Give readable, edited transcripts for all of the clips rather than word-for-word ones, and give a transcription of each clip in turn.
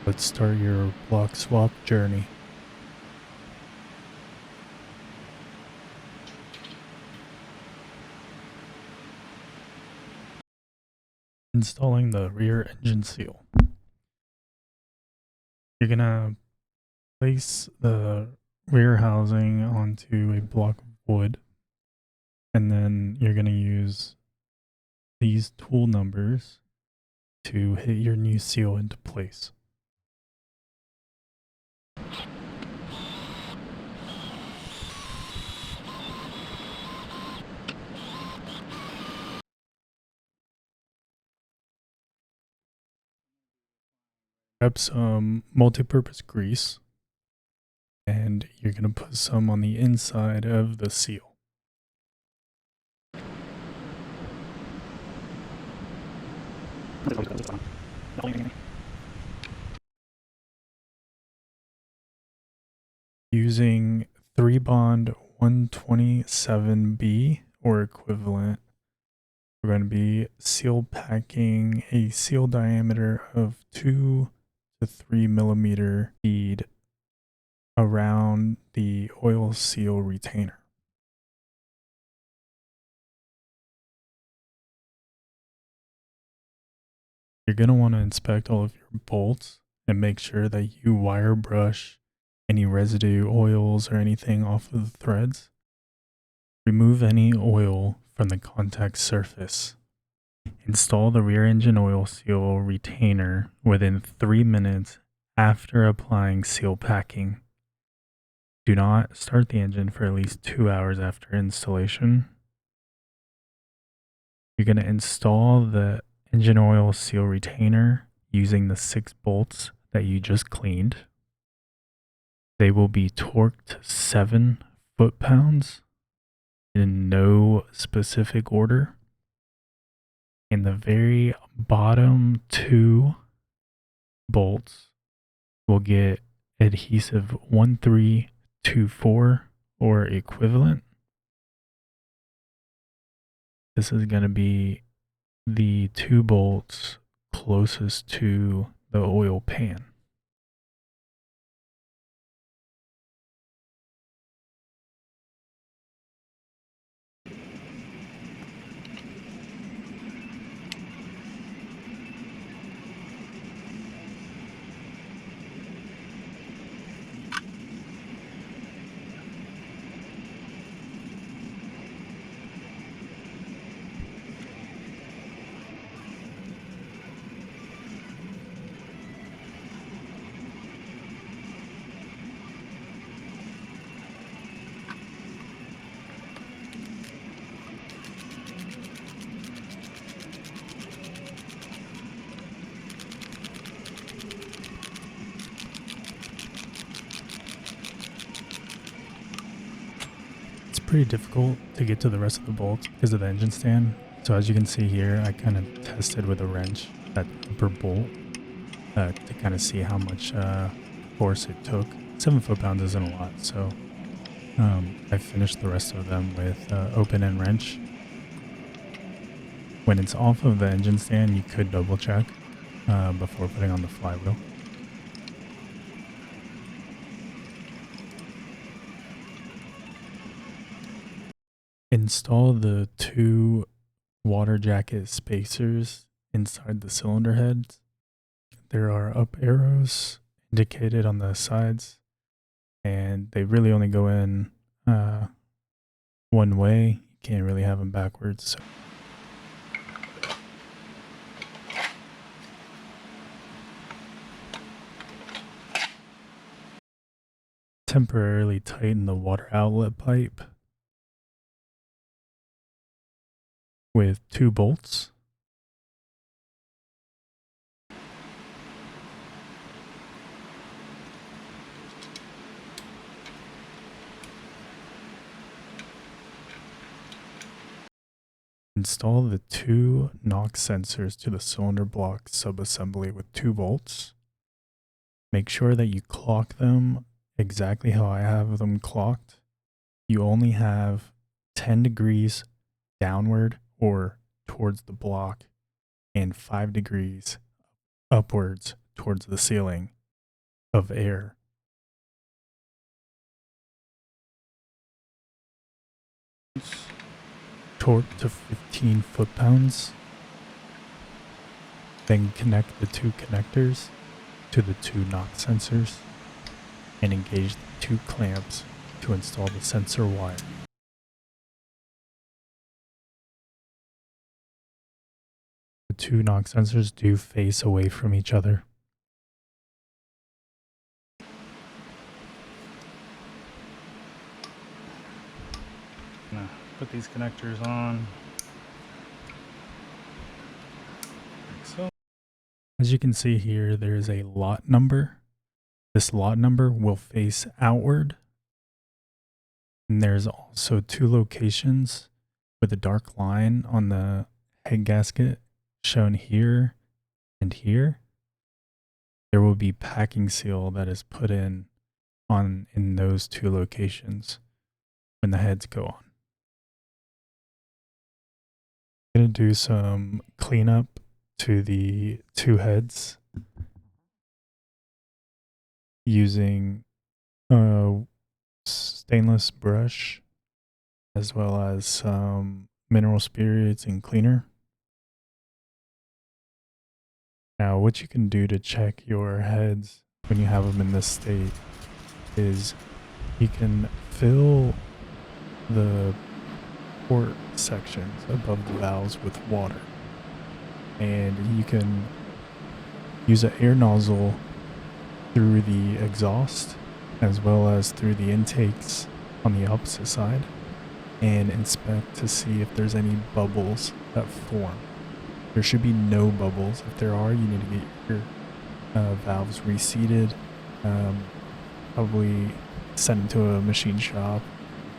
Let's start your block swap journey. Installing the rear engine seal. You're gonna place the rear housing onto a block of wood, and then you're gonna use these tool numbers to hit your new seal into place. Grab some multi-purpose grease, and you're gonna put some on the inside of the seal. Using 3-bond 127B or equivalent, we're going to be seal packing a seal diameter of 2 to 3 millimeter bead around the oil seal retainer. You're going to want to inspect all of your bolts and make sure that you wire brush any residue oils or anything off of the threads. Remove any oil from the contact surface. Install the rear engine oil seal retainer within 3 minutes after applying seal packing. Do not start the engine for at least 2 hours after installation. You're going to install the engine oil seal retainer using the 6 bolts that you just cleaned. They will be torqued 7 foot-pounds in no specific order. In the very bottom 2 bolts will get adhesive 1324 or equivalent. This is going to be the 2 bolts closest to the oil pan. It's pretty difficult to get to the rest of the bolts because of the engine stand. So as you can see here, I kind of tested with a wrench that upper bolt to kind of see how much force it took. 7 foot-pounds isn't a lot, so I finished the rest of them with open end wrench. When it's off of the engine stand, you could double check before putting on the flywheel. Install the 2 water jacket spacers inside the cylinder heads. There are up arrows indicated on the sides, and they really only go in one way. You can't really have them backwards. So temporarily tighten the water outlet pipe with 2 bolts. Install the 2 NOx sensors to the cylinder block subassembly with 2 bolts. Make sure that you clock them exactly how I have them clocked. You only have 10 degrees downward or towards the block and 5 degrees upwards towards the ceiling of air. Torque to 15 foot-pounds. Then connect the two connectors to the two knock sensors and engage the two clamps to install the sensor wire. The two knock sensors do face away from each other. Now, put these connectors on. Like so. As you can see here, there is a lot number. This lot number will face outward. And there's also two locations with a dark line on the head gasket shown here and here. There will be packing seal that is put in those two locations when the heads go on. I'm going to do some cleanup to the two heads using stainless brush as well as some mineral spirits and cleaner. Now, what you can do to check your heads when you have them in this state is you can fill the port sections above the valves with water, and you can use an air nozzle through the exhaust as well as through the intakes on the opposite side and inspect to see if there's any bubbles that form. There should be no bubbles. If there are, you need to get your valves reseated, probably send them to a machine shop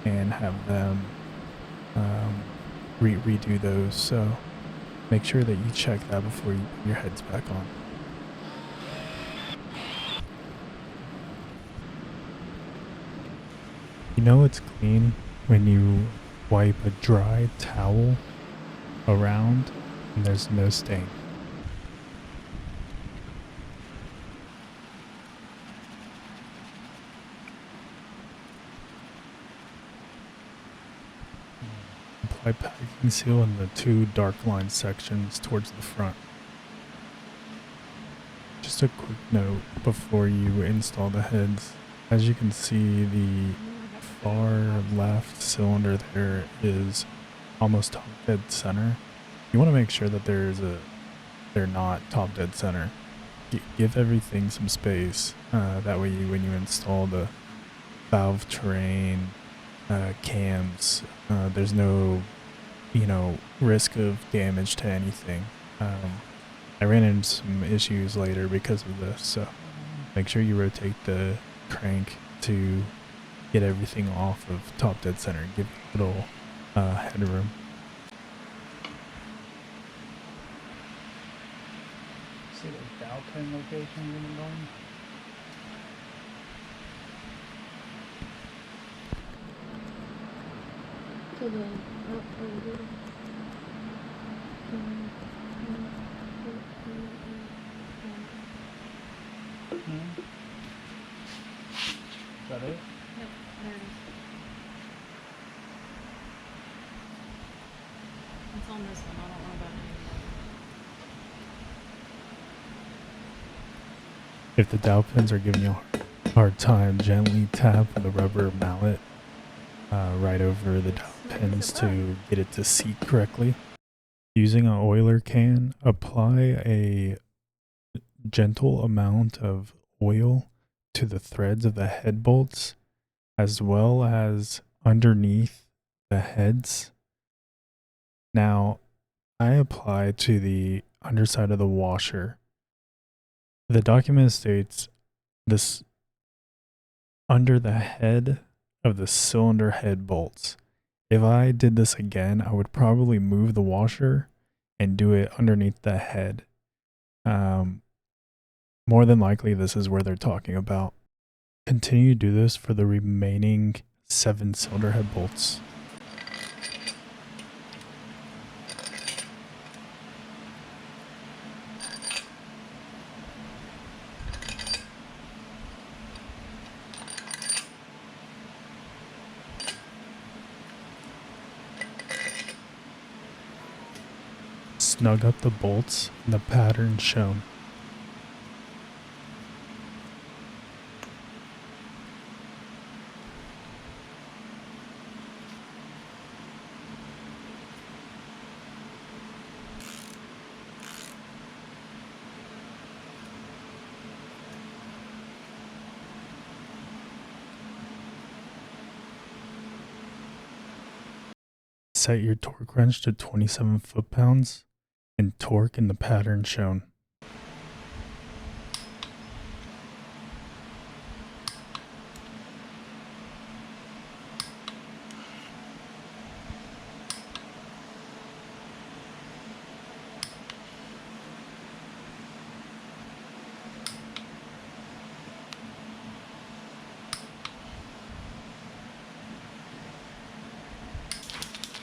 and have them redo those. So make sure that you check that before you put your heads back on. You know it's clean when you wipe a dry towel around and there's no stain. Apply packing seal in the two dark line sections towards the front. Just a quick note before you install the heads. As you can see, the far left cylinder there is almost top dead center. You want to make sure that they're not top dead center. Give everything some space. That way when you install the valve terrain, cams, there's no, risk of damage to anything. I ran into some issues later because of this, so make sure you rotate the crank to get everything off of top dead center. Give it a little headroom. See the dowel pin locations in the bottom? To the Is that it? Yep, there it is. It's on this one. I don't know about it. If the dowel pins are giving you a hard time, gently tap the rubber mallet right over the dowel pins to get it to seat correctly. Using an oiler can, apply a gentle amount of oil to the threads of the head bolts as well as underneath the heads. Now, I apply to the underside of the washer. The document states this under the head of the cylinder head bolts. If I did this again, I would probably move the washer and do it underneath the head. More than likely, this is where they're talking about. Continue to do this for the remaining 7 cylinder head bolts. snug up the bolts in the pattern shown. Set your torque wrench to 27 foot-pounds and torque in the pattern shown.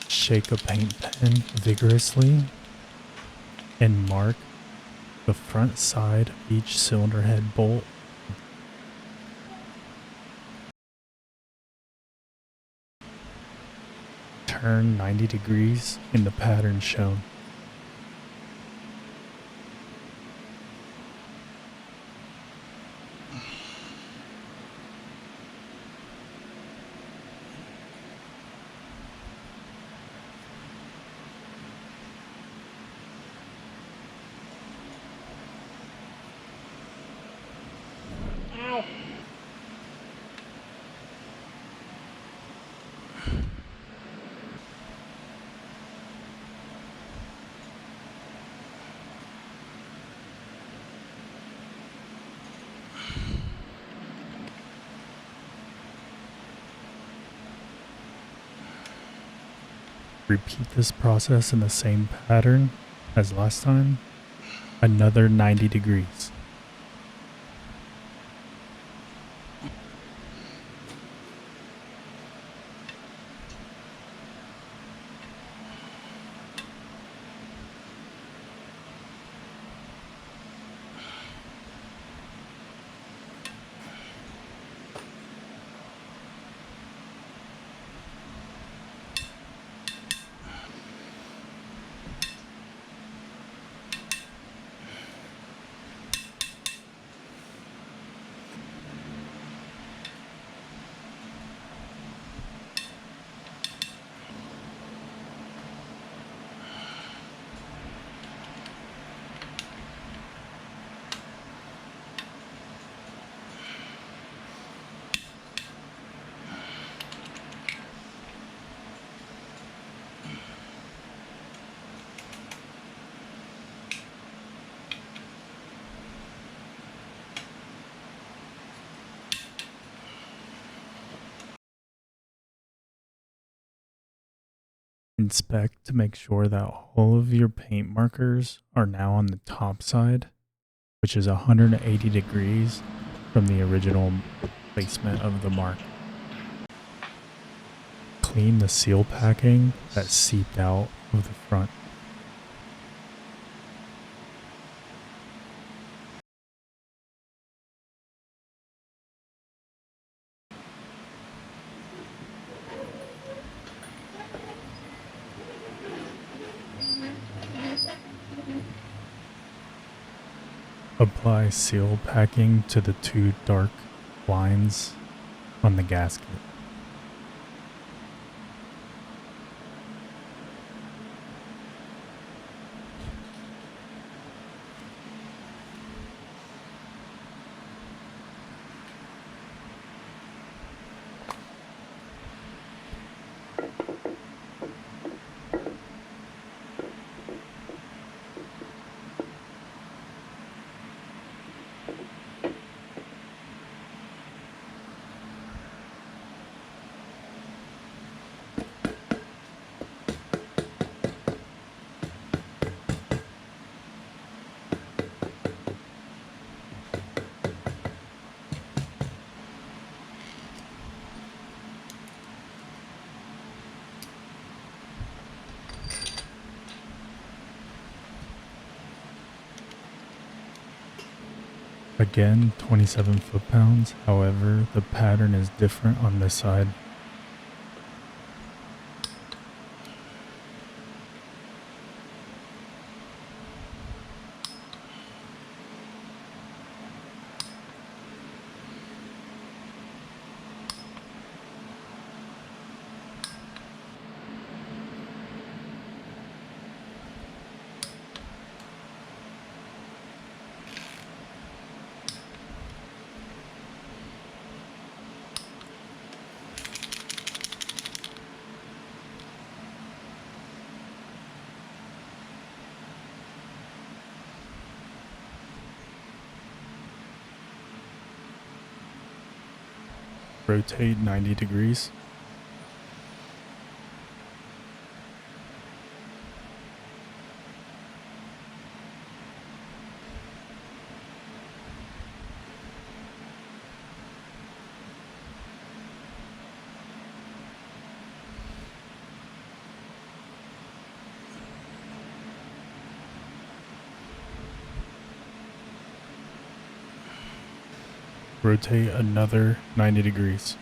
Shake a paint pen vigorously and mark the front side of each cylinder head bolt. Turn 90 degrees in the pattern shown. Repeat this process in the same pattern as last time, another 90 degrees. Inspect to make sure that all of your paint markers are now on the top side, which is 180 degrees from the original placement of the mark. Clean the seal packing that seeped out of the front. Apply seal packing to the two dark lines on the gasket. Again, 27 foot-pounds, however, the pattern is different on this side. Rotate 90 degrees. Rotate another 90 degrees.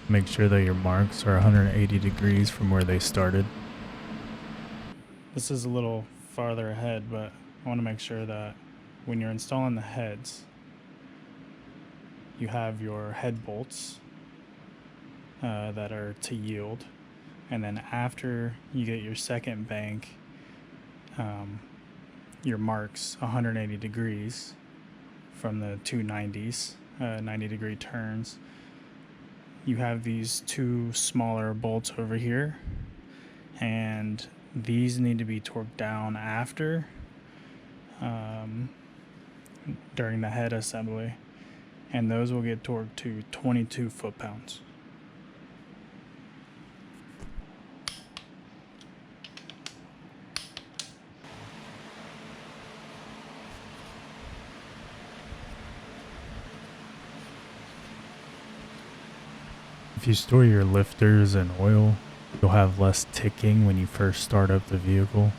Make sure that your marks are 180 degrees from where they started. This is a little farther ahead, but I want to make sure that when you're installing the heads, you have your head bolts that are to yield. And then after you get your second bank, your marks 180 degrees from the 290s, 90 degree turns. You have these two smaller bolts over here, and these need to be torqued down after during the head assembly, and those will get torqued to 22 foot-pounds. If you store your lifters and oil, you'll have less ticking when you first start up the vehicle.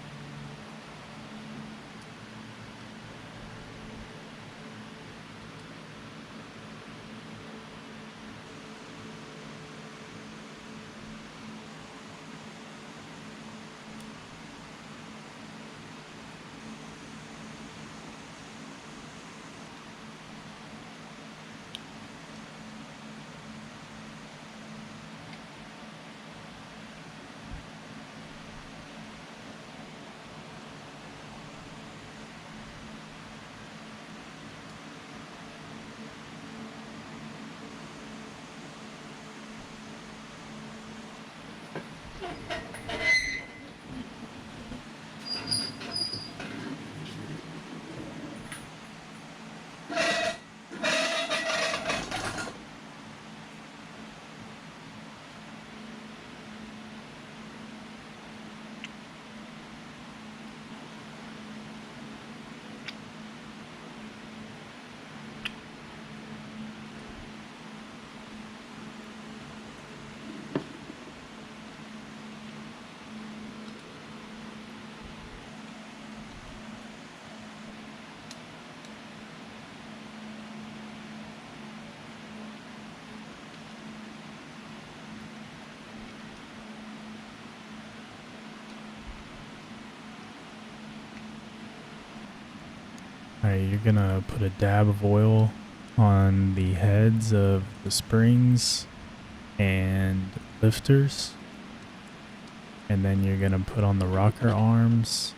Alright, you're gonna put a dab of oil on the heads of the springs and lifters, and then you're gonna put on the rocker arms.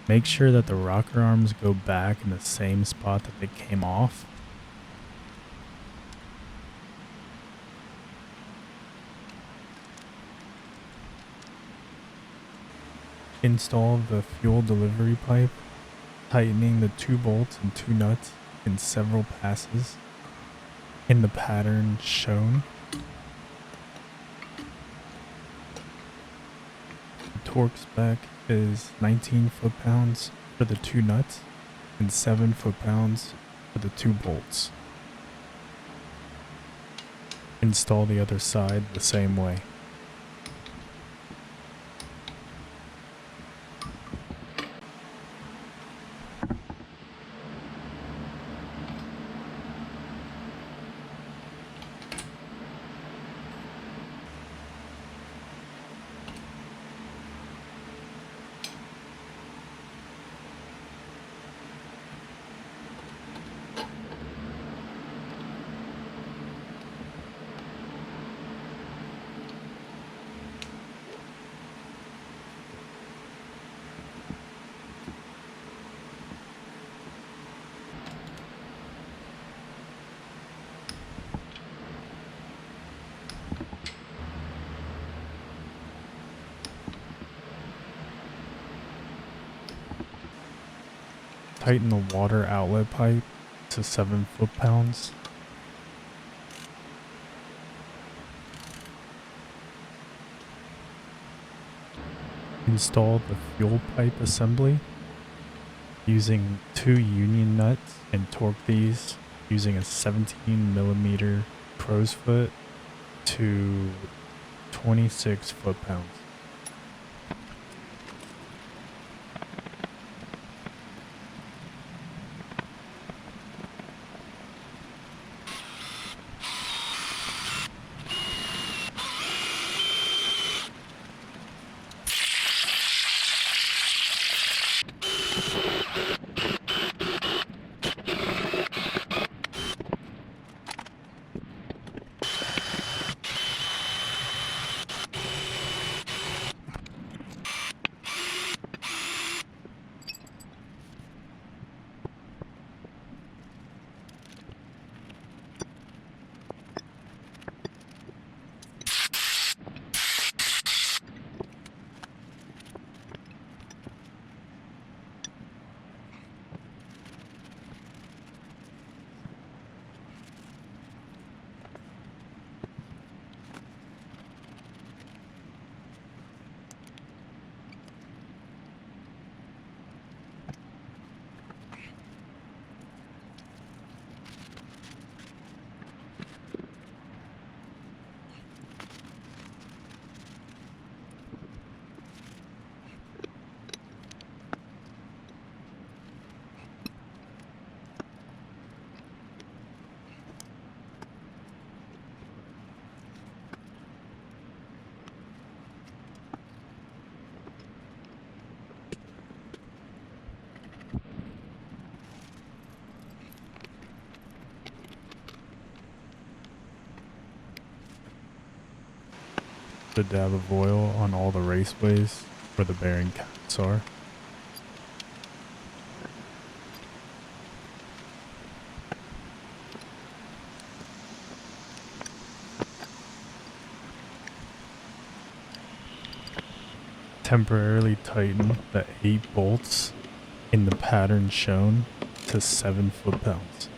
Make sure that the rocker arms go back in the same spot that they came off. Install the fuel delivery pipe, tightening the 2 bolts and 2 nuts in several passes in the pattern shown. The torque spec is 19 foot-pounds for the 2 nuts and 7 foot-pounds for the 2 bolts. Install the other side the same way. Tighten the water outlet pipe to 7 foot-pounds. Install the fuel pipe assembly using 2 union nuts and torque these using a 17 millimeter crow's foot to 26 foot-pounds. A dab of oil on all the raceways where the bearing caps are. Temporarily tighten the 8 bolts in the pattern shown to 7 foot-pounds.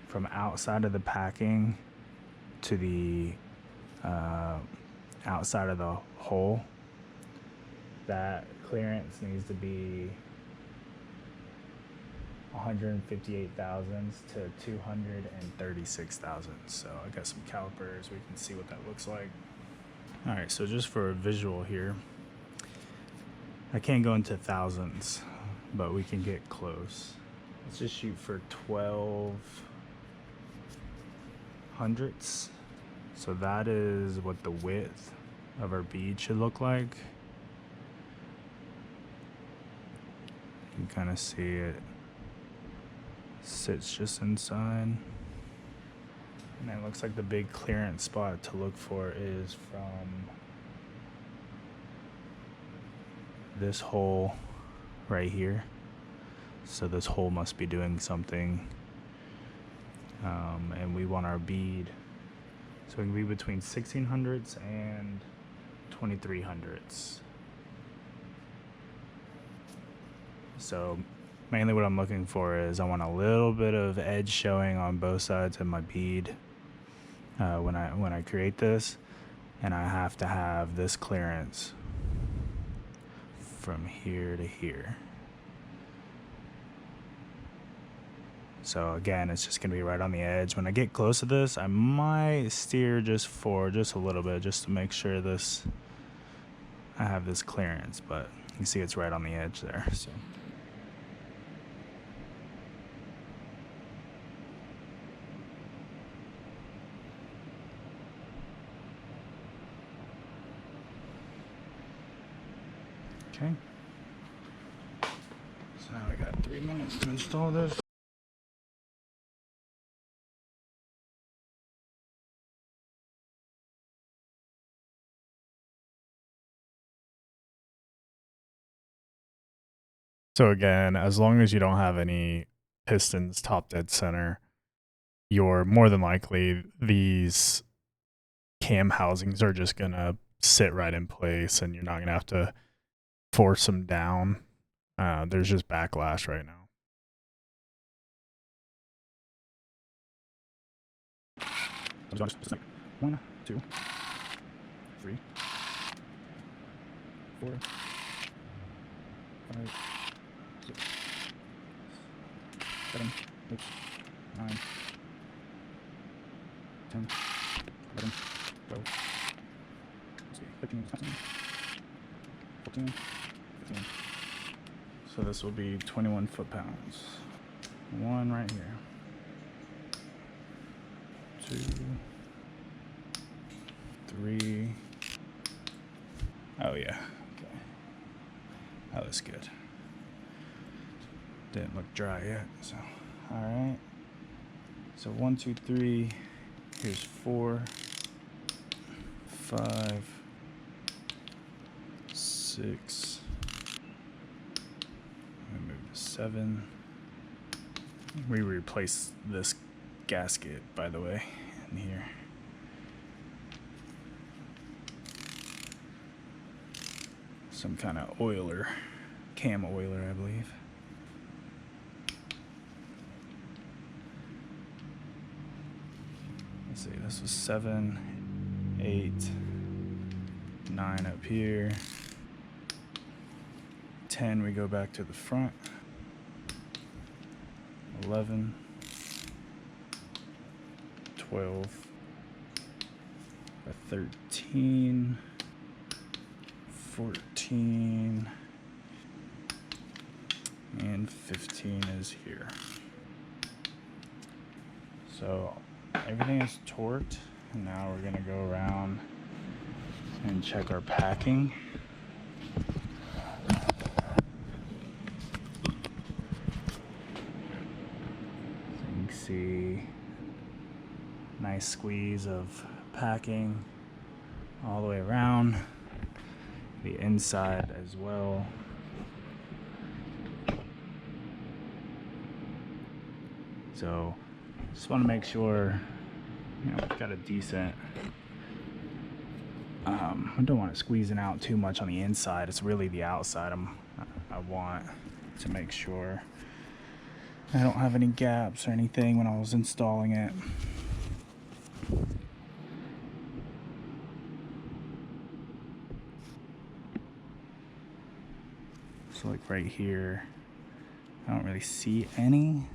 From outside of the packing to the outside of the hole, that clearance needs to be 158 thousandths to 236 thousandths. So I got some calipers, we can see what that looks like. All right, so just for a visual here, I can't go into thousandths, but we can get close. Let's just shoot for 12 hundredths. So that is what the width of our bead should look like. You can kind of see it sits just inside. And it looks like the big clearance spot to look for is from this hole right here. So this hole must be doing something. And we want our bead, so it can be between 1600ths and 2300ths. So mainly what I'm looking for is I want a little bit of edge showing on both sides of my bead when I create this, and I have to have this clearance from here to here. So again, it's just gonna be right on the edge. When I get close to this, I might steer just a little bit, just to make sure I have this clearance, but you can see it's right on the edge there. So. Okay. So now we got 3 minutes to install this. So again, as long as you don't have any pistons top dead center, you're more than likely these cam housings are just gonna sit right in place and you're not gonna have to force them down. There's just backlash right now. Just like 1, 2, 3, 4, 5, 6, 7, 8, 9, 10, 11, 12, 13, 14, 15. So this will be 21 foot-pounds. 1 right here. 2, 3. Oh yeah, okay. That looks good. Didn't look dry yet, so all right. So 1, 2, 3. Here's 4, 5, 6. I'm gonna move to 7. We replaced this gasket, by the way, in here. Some kind of oiler, cam oiler, I believe. Let's see, this was 7, 8, 9 up here. 10, we go back to the front. 11, 12, 13, 14, and 15 is here. So everything is torqued, and now we're gonna go around and check our packing. So you can see nice squeeze of packing all the way around, the inside as well. So just want to make sure, we've got a decent, I don't want it squeezing out too much on the inside. It's really the outside I want to make sure I don't have any gaps or anything when I was installing it. So like right here, I don't really see any.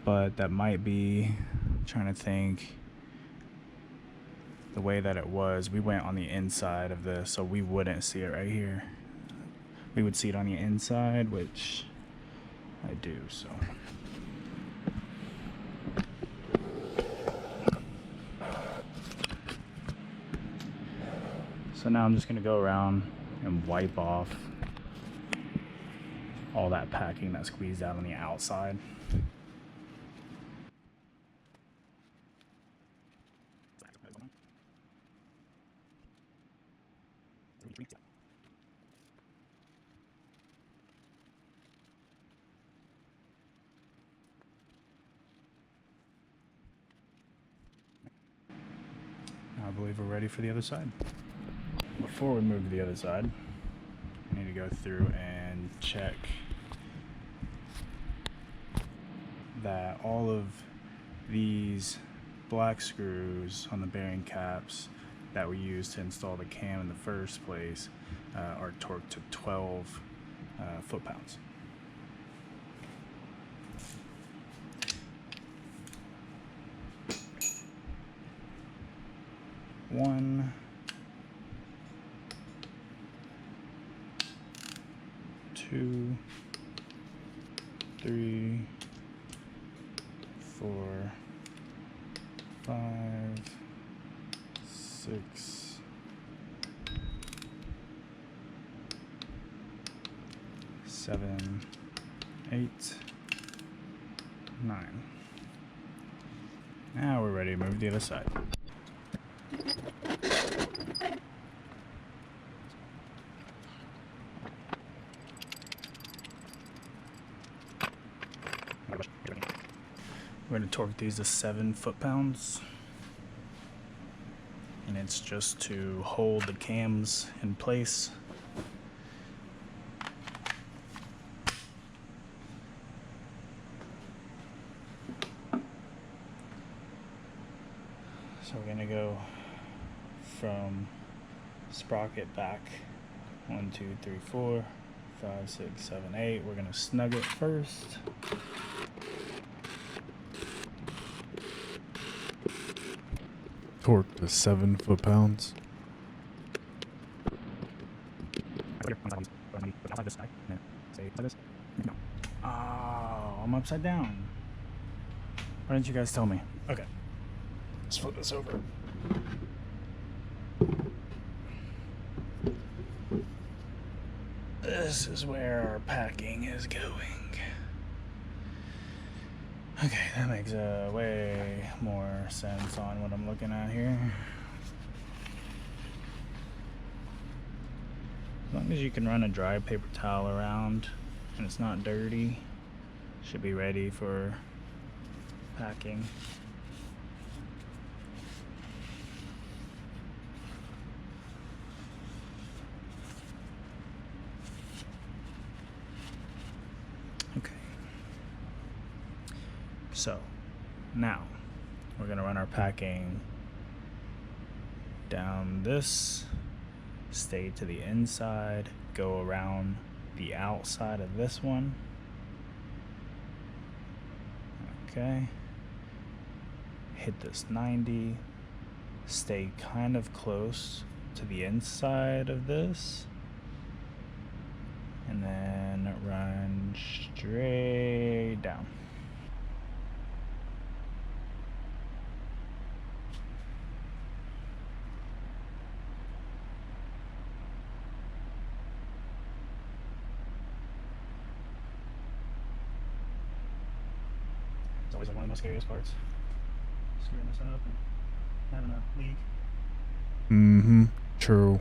But that might be, I'm trying to think, the way that it was, we went on the inside of this, so we wouldn't see it right here. We would see it on the inside, which I do, so. So now I'm just gonna go around and wipe off all that packing that squeezed out on the outside. I believe we're ready for the other side. Before we move to the other side, I need to go through and check that all of these black screws on the bearing caps that we used to install the cam in the first place are torqued to 12 foot-pounds. One, 2, 3, 4, 5, 6, 7, 8, 9. Now we're ready to move to the other side. We're going to torque these to 7 foot-pounds. And it's just to hold the cams in place. So we're gonna go from sprocket back 1, 2, 3, 4, 5, 6, 7, 8. We're gonna snug it first. Torque to 7 foot-pounds. Oh, I'm upside down. Why didn't you guys tell me? Okay. Let's flip this over. This is where our packing is going. Okay, that makes way more sense on what I'm looking at here. As long as you can run a dry paper towel around and it's not dirty, should be ready for packing. Okay. So now we're gonna run our packing down this, stay to the inside, go around the outside of this one. Okay. Hit this 90, stay kind of close to the inside of this, and then run straight down. It's always one of the most scariest parts. Screwing this up and having a leak. Mm-hmm. True.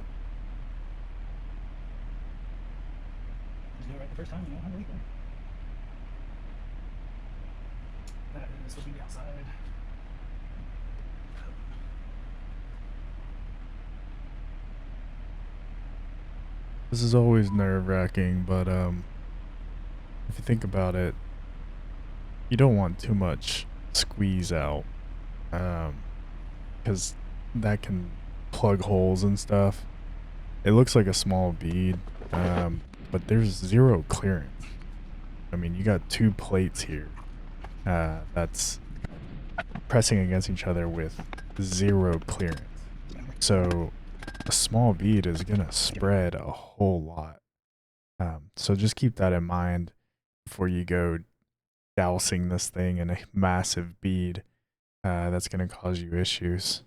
Just do it right the first time, you don't have a leak there. That is supposed to be the outside. This is always nerve-wracking, but if you think about it, you don't want too much squeeze out, because that can plug holes and stuff. It looks like a small bead, but there's zero clearance. I mean, you got 2 plates here that's pressing against each other with 0 clearance. So a small bead is gonna spread a whole lot. So just keep that in mind before you go dousing this thing in a massive bead. That's gonna cause you issues.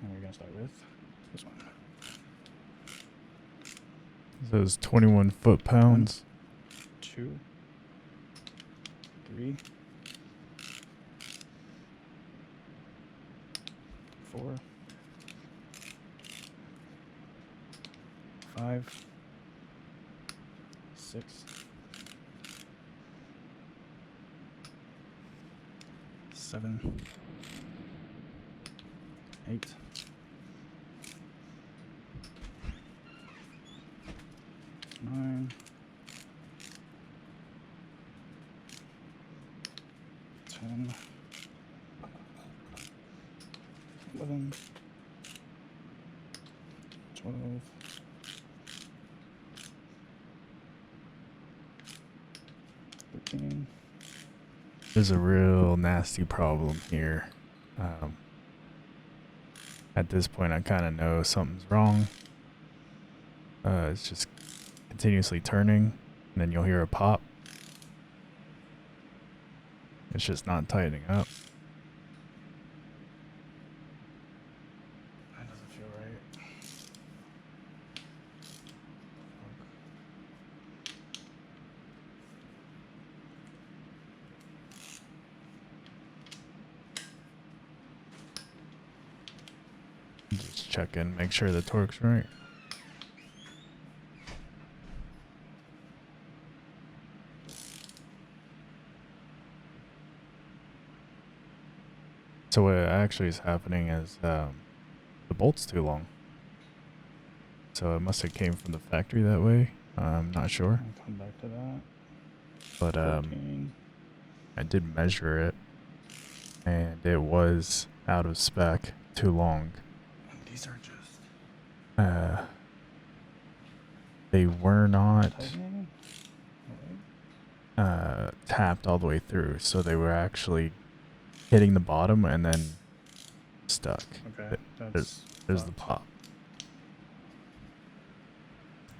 And we're gonna start with this one. This is 21 foot-pounds. 2, 3, 4, 5, 6, 7, 8, 9, 10, 11, 12, 13. There's a real nasty problem here. At this point, I kind of know something's wrong. It's just continuously turning, and then you'll hear a pop. It's just not tightening up. That doesn't feel right. Just check in, make sure the torque's right. So what actually is happening is the bolt's too long. So it must have came from the factory that way. I'm not sure. I'll come back to that. But 14. I did measure it, and it was out of spec, too long. And these are just They were not tightening. tapped all the way through, so they were actually hitting the bottom and then stuck. Okay, There's the pop.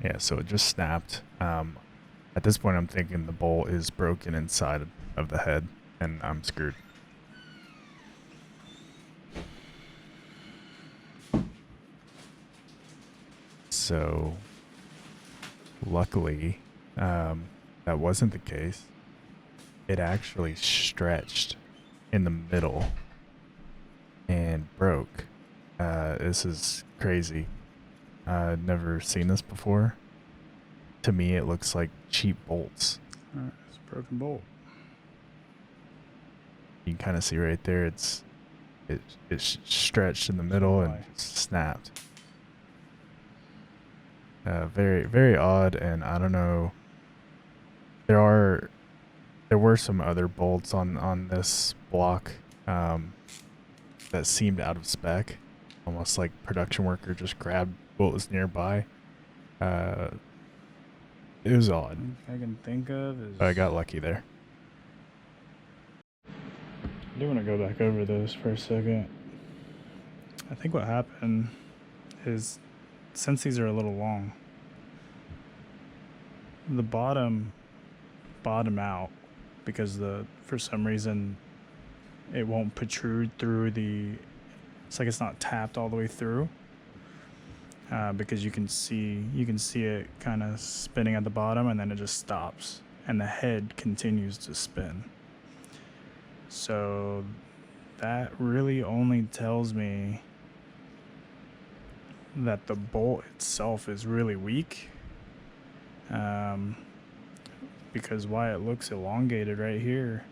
Yeah, so it just snapped. At this point, I'm thinking the bolt is broken inside of the head, and I'm screwed. So, luckily, that wasn't the case. It actually stretched in the middle and broke. This is crazy. I've never seen this before. To me, it looks like cheap bolts. Alright, it's a broken bolt. You can kind of see right there. It's stretched in the middle and snapped. Very, very odd, and I don't know. There were some other bolts on this block that seemed out of spec, almost like production worker just grabbed what was nearby. It was odd. I can think of is But I got lucky there. I do want to go back over this for a second. I think what happened is, since these are a little long, the bottom out because for some reason it won't protrude through it's like it's not tapped all the way through, because you can see it kind of spinning at the bottom, and then it just stops and the head continues to spin. So that really only tells me that the bolt itself is really weak, because why it looks elongated right here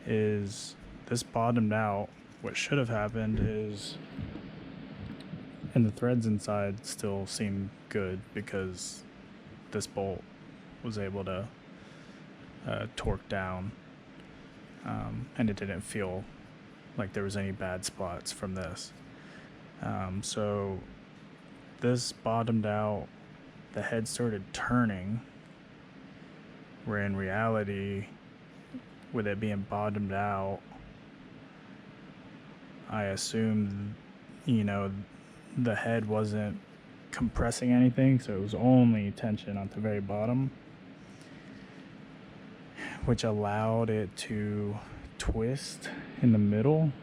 is this bottomed out. What should have happened is, and the threads inside still seem good because this bolt was able to torque down, and it didn't feel like there was any bad spots from this. So this bottomed out, the head started turning, where in reality, with it being bottomed out, I assumed, the head wasn't compressing anything, so it was only tension at the very bottom, which allowed it to twist in the middle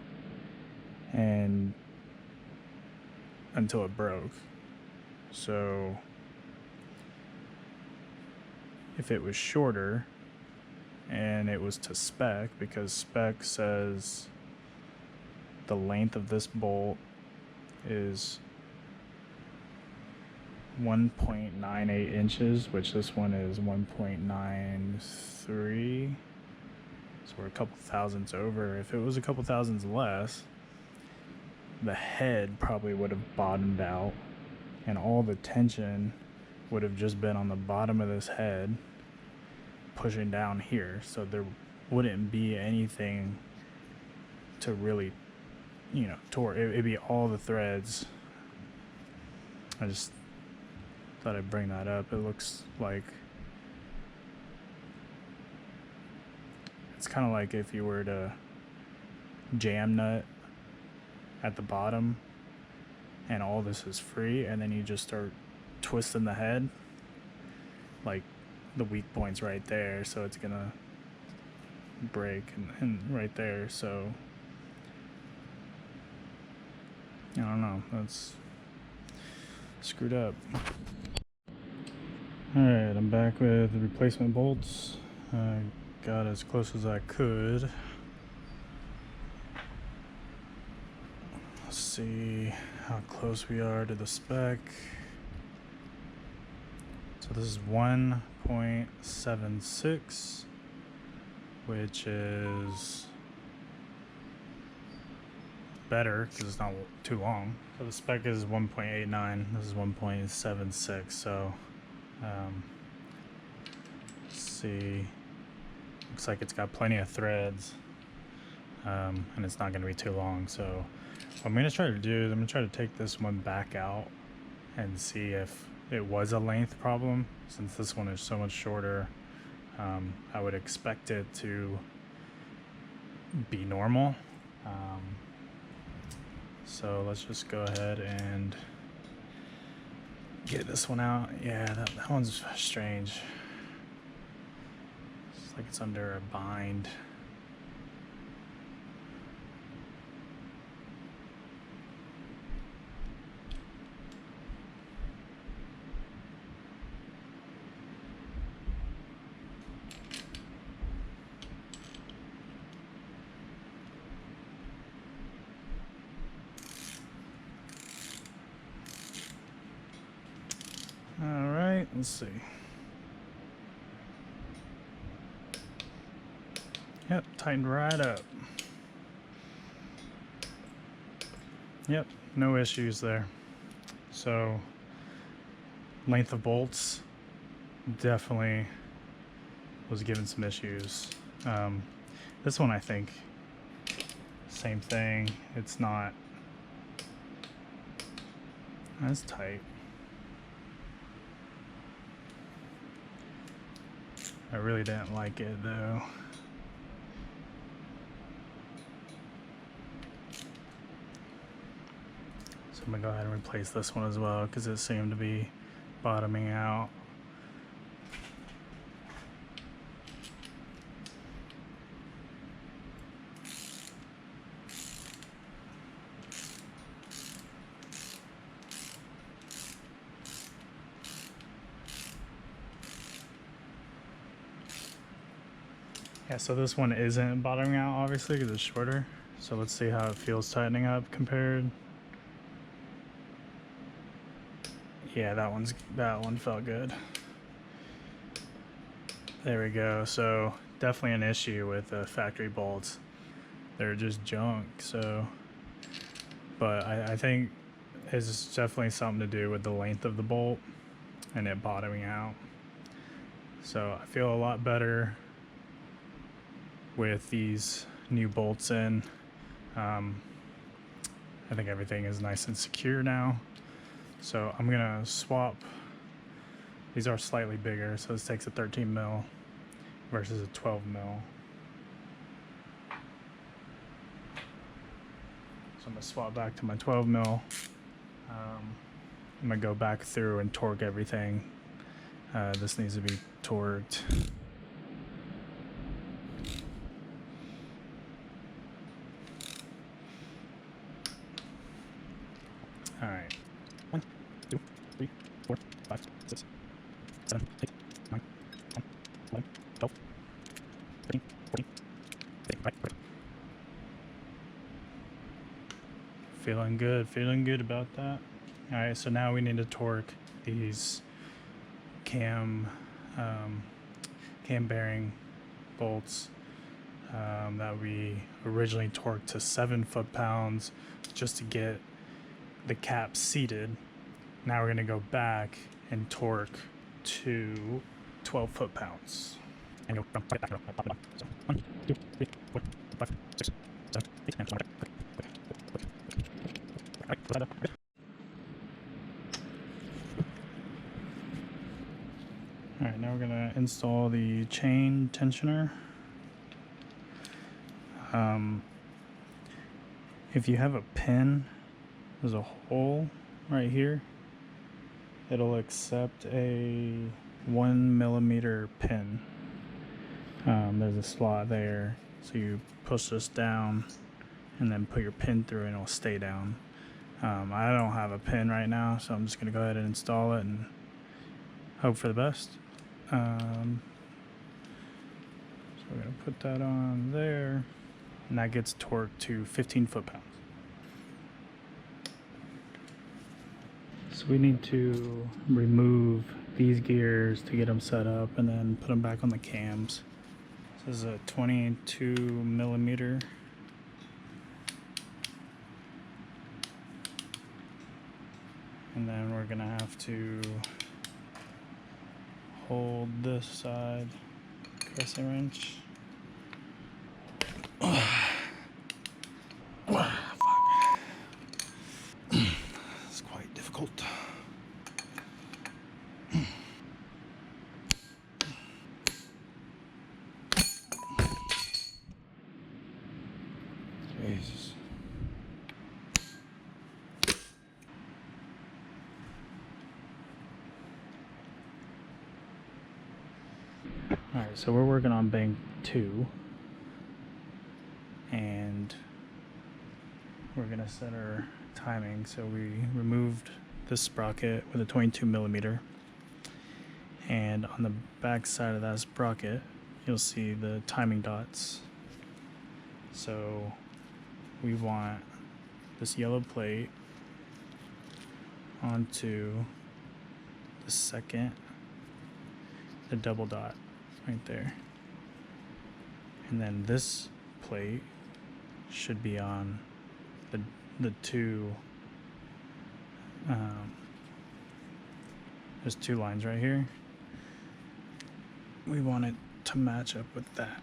and until it broke. So if it was shorter and it was to spec, because spec says the length of this bolt is 1.98 inches, which this one is 1.93. So we're a couple thousandths over. If it was a couple thousandths less, the head probably would have bottomed out, and all the tension would have just been on the bottom of this head pushing down here, so there wouldn't be anything to really torque. It'd be all the threads. I just thought I'd bring that up. It looks like it's kind of like if you were to jam nut at the bottom and all this is free, and then you just start twisting the head, like the weak point's right there, so it's gonna break, and right there. So I don't know, that's screwed up. Alright, I'm back with the replacement bolts. I got as close as I could. Let's see how close we are to the spec. So this is 1.76, which is better because it's not too long. So the spec is 1.89. This is 1.76. So let's see. Looks like it's got plenty of threads, and it's not going to be too long. So what I'm going to try to do is I'm going to try to take this one back out and see if it was a length problem. Since this one is so much shorter, I would expect it to be normal. So let's just go ahead and get this one out. Yeah, that one's strange. It's like it's under a bind. All right, let's see. Yep, tightened right up. Yep, no issues there. So length of bolts definitely was given some issues. This one, I think, same thing. It's not as tight. I really didn't like it though. So I'm gonna go ahead and replace this one as well because it seemed to be bottoming out. Yeah, so this one isn't bottoming out obviously because it's shorter. So let's see how it feels tightening up compared. Yeah, that one felt good. There we go. So definitely an issue with the factory bolts. They're just junk. So, but I think it's definitely something to do with the length of the bolt and it bottoming out. So I feel a lot better with these new bolts in. I think everything is nice and secure now. So I'm gonna swap. These are slightly bigger, so this takes a 13 mil versus a 12 mil. So I'm gonna swap back to my 12 mil. I'm gonna go back through and torque everything. This needs to be torqued. All right. 1, 2, 3, 4, 5, 6, 7, 8, 9, 10, 11, 12, 13, 14, 15, right. Feeling good about that. All right, so now we need to torque these cam bearing bolts that we originally torqued to 7 foot-pounds just to get the cap seated. Now we're going to go back and torque to 12 foot-pounds. And go back to the top. So 1, 2, 3, 4, 5, 6, 7, 8, 9, 10. Alright, now we're going to install the chain tensioner. If you have a pin, there's a hole right here. It'll accept a 1 millimeter pin. There's a slot there, so you push this down and then put your pin through and it'll stay down. I don't have a pin right now, so I'm just going to go ahead and install it and hope for the best. So we're going to put that on there, and that gets torqued to 15 foot-pounds. So we need to remove these gears to get them set up and then put them back on the cams. This is a 22 millimeter. And then we're gonna have to hold this side crescent wrench. It's quite difficult. Jesus. Alright, so we're working on bank 2. And we're gonna set our timing. So we removed this sprocket with a 22 millimeter. And on the back side of that sprocket, you'll see the timing dots. So we want this yellow plate onto the second, the double dot right there. And then this plate should be on the two, there's 2 lines right here. We want it to match up with that,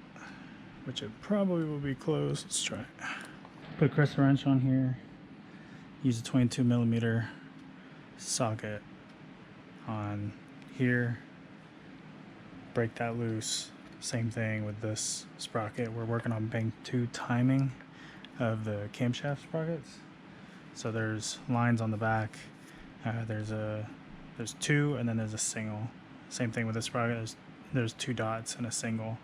which it probably will be close. Let's try it. Put a crescent wrench on here. Use a 22 millimeter socket on here. Break that loose. Same thing with this sprocket. We're working on bank 2 timing of the camshaft sprockets. So there's lines on the back. There's 2 and then there's a single. Same thing with the sprocket. There's 2 dots and a single.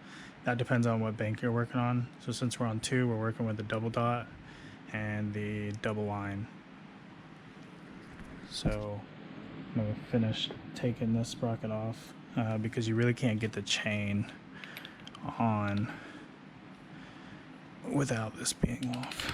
That depends on what bank you're working on. So since we're on 2, we're working with the double dot and the double line. So I'm gonna finish taking this sprocket off because you really can't get the chain on without this being off.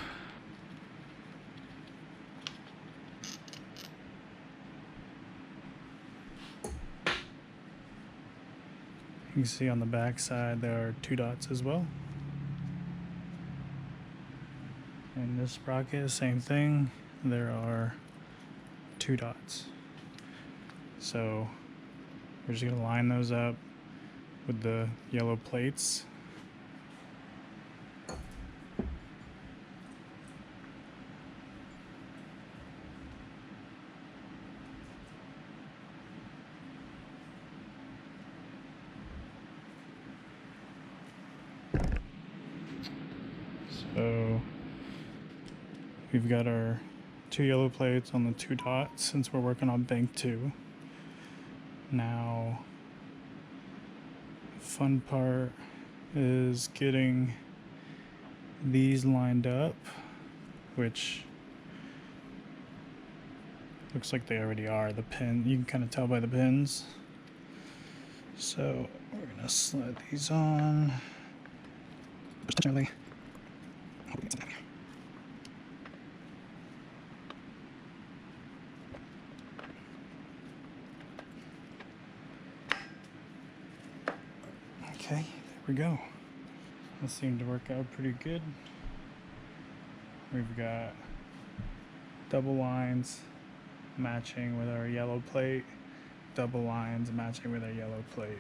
You can see on the back side there are 2 dots as well. And this sprocket, same thing. There are 2 dots. So we're just gonna line those up with the yellow plates. So we've got our 2 yellow plates on the 2 dots since we're working on bank 2. Now, the fun part is getting these lined up, which looks like they already are. The pin, you can kind of tell by the pins. So we're gonna slide these on. Gently. Okay, there we go. That seemed to work out pretty good. We've got double lines matching with our yellow plate, double lines matching with our yellow plate.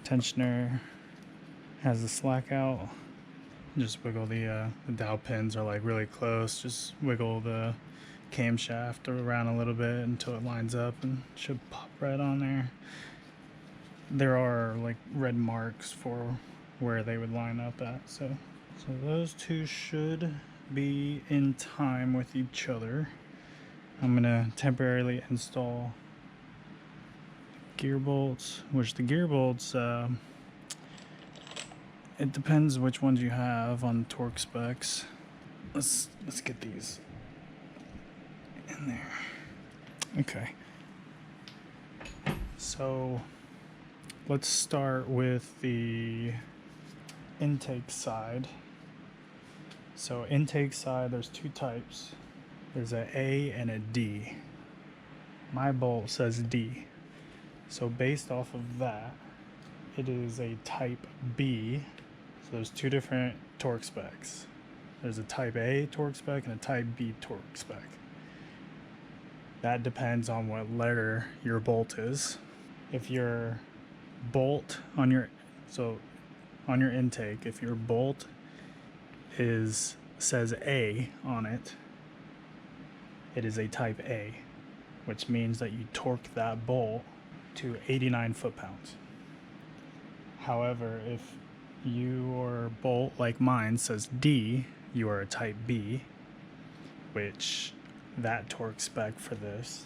Tensioner has the slack out. Just wiggle the dowel pins are like really close. Just wiggle the camshaft around a little bit until it lines up and should pop right on there. There are like red marks for where they would line up at. So those 2 should be in time with each other. I'm gonna temporarily install gear bolts, which the gear bolts, it depends which ones you have on torque specs. Let's get these in there. Okay. So let's start with the intake side. So intake side, there's 2 types. There's an A and a D. My bolt says D. So based off of that, it is a type B. So there's 2 different torque specs. There's a type A torque spec and a type B torque spec. that depends on what letter your bolt is. If your bolt on your intake, if your bolt says A on it, it is a type A, which means that you torque that bolt to 89 foot-pounds. However, if your bolt, like mine, says D, you are a type B, which that torque spec for this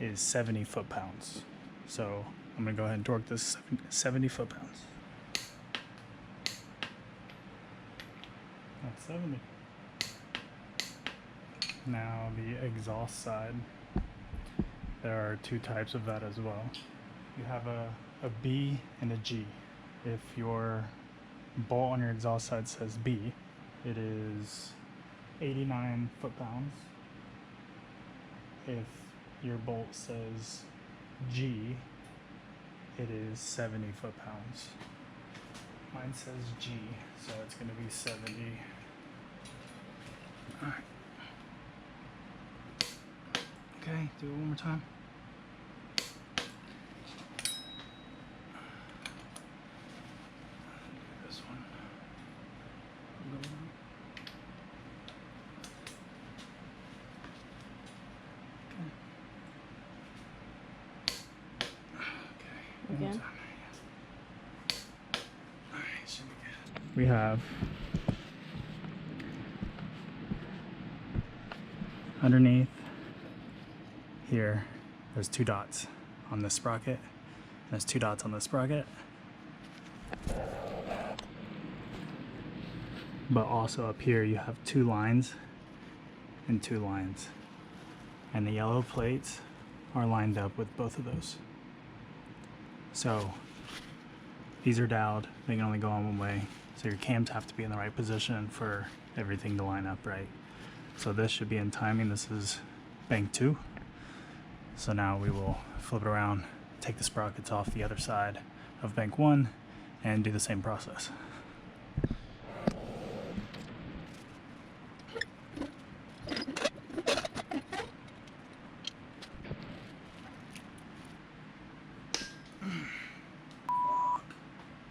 is 70 foot-pounds. So I'm gonna go ahead and torque this 70 foot-pounds. That's 70. Now the exhaust side, there are two types of that as well. You have a B and a G. If your bolt on your exhaust side says B, it is 89 foot-pounds. If your bolt says G, it is 70 foot-pounds. Mine says G, so it's going to be 70. All right. Okay, do it one more time. This one. Okay. Again? Alright, should be good. We have underneath here, there's two dots on this sprocket. There's two dots on this sprocket. But also up here you have two lines and two lines. And the yellow plates are lined up with both of those. So these are doweled, they can only go on one way. So your cams have to be in the right position for everything to line up right. So this should be in timing. This is bank 2. So now we will flip it around, take the sprockets off the other side of bank 1 and do the same process.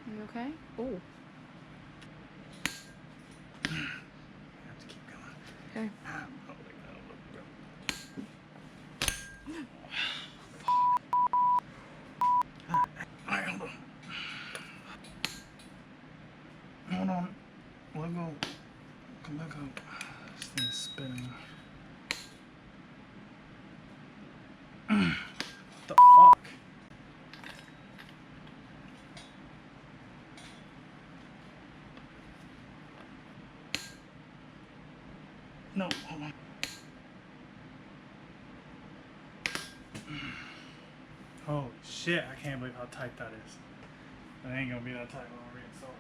Are you okay? Oh. You have to keep going. Okay. Alright, hold on. Hold on. Let go. Come back up. This thing's spinning. What the fuck? No, hold on. Holy shit, I can't believe how tight that is. It ain't gonna be that tight when I reinstall it.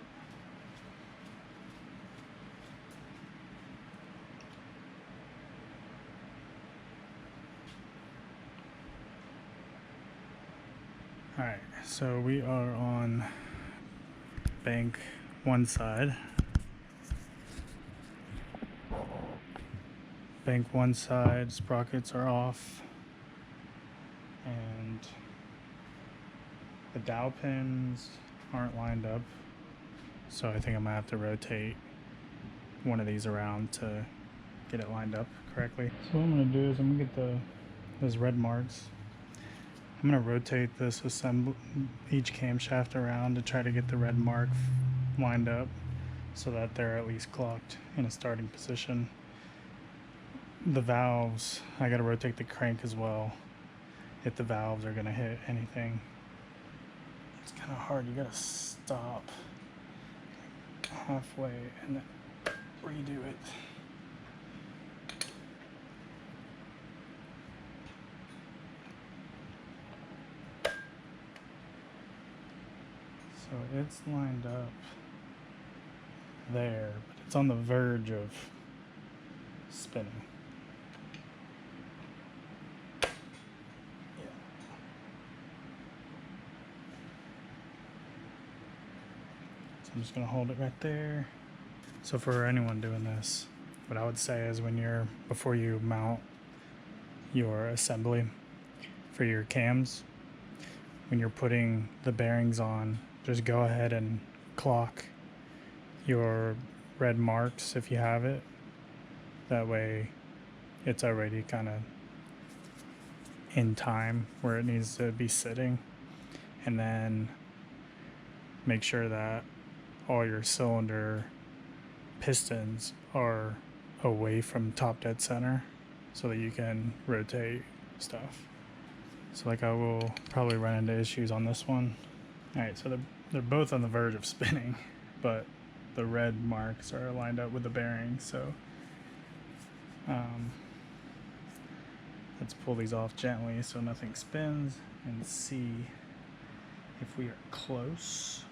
Alright, so we are on bank 1 side. Bank 1 side, sprockets are off. And the dowel pins aren't lined up. So I think I'm gonna have to rotate one of these around to get it lined up correctly. So what I'm gonna do is I'm gonna get those red marks. I'm gonna rotate this each camshaft around to try to get the red mark lined up so that they're at least clocked in a starting position. The valves, I gotta rotate the crank as well if the valves are gonna hit anything. It's kind of hard, you gotta stop halfway and then redo it. So it's lined up there, but it's on the verge of spinning. Yeah. So I'm just gonna hold it right there. So for anyone doing this, what I would say is before you mount your assembly for your cams. When you're putting the bearings on, just go ahead and clock your red marks if you have it. That way it's already kind of in time where it needs to be sitting. And then make sure that all your cylinder pistons are away from top dead center so that you can rotate stuff. So like I will probably run into issues on this one. All right, so they're both on the verge of spinning, but the red marks are lined up with the bearings. So let's pull these off gently so nothing spins and see if we are close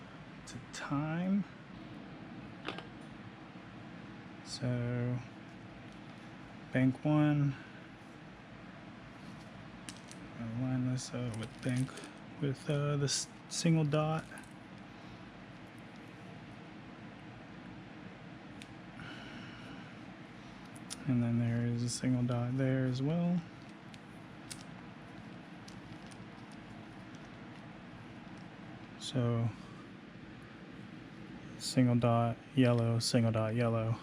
to time. So bank one, I'll line this up with bank with this single dot. And then there is a single dot there as well. So single dot yellow, single dot yellow.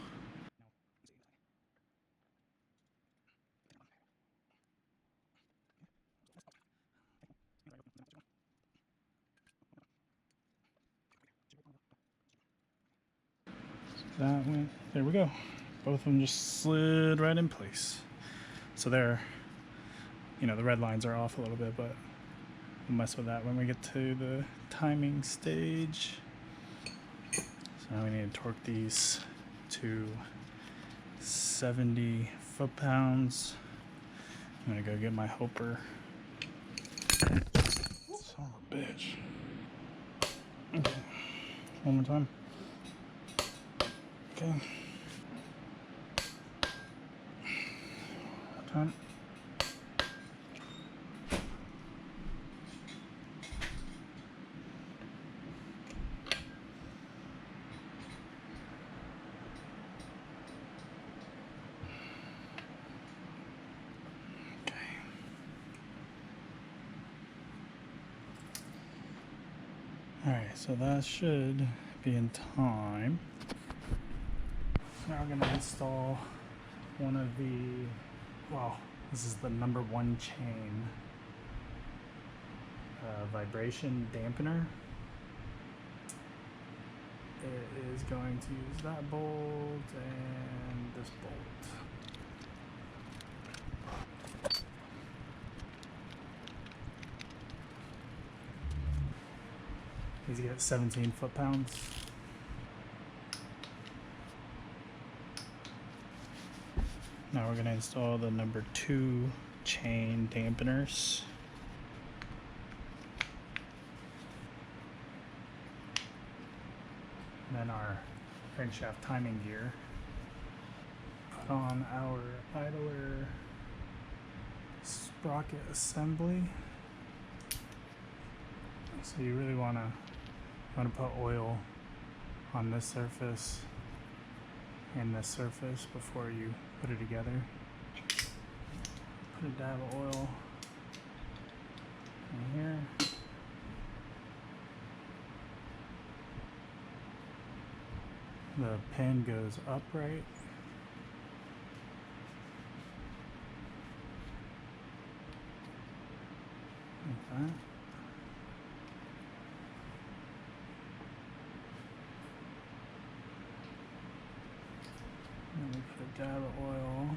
That went, there we go. Both of them just slid right in place. So there, you know, the red lines are off a little bit, but we'll mess with that when we get to the timing stage. So now we need to torque these to 70 foot-pounds. I'm gonna go get my helper. Son of a bitch. Okay, one more time. Okay. Time. Alright, so that should be in time. Now we're going to install one of the, well, this is the number 1 chain vibration dampener. It is going to use that bolt and this bolt. These get 17 foot-pounds. Now we're going to install the number 2 chain dampeners. And then our crankshaft timing gear. Put on our idler sprocket assembly. So you really want to put oil on this surface and this surface before you put it together. Put a dab of oil in here. The pin goes upright. Like that. And we put a dab of oil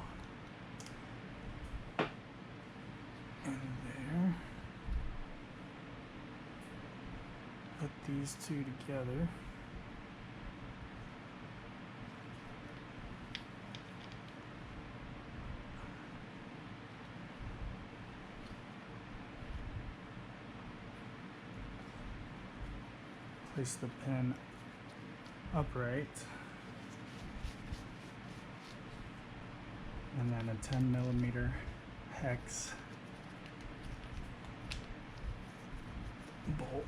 in there. Put these two together. Place the pin upright. And then a 10mm hex bolt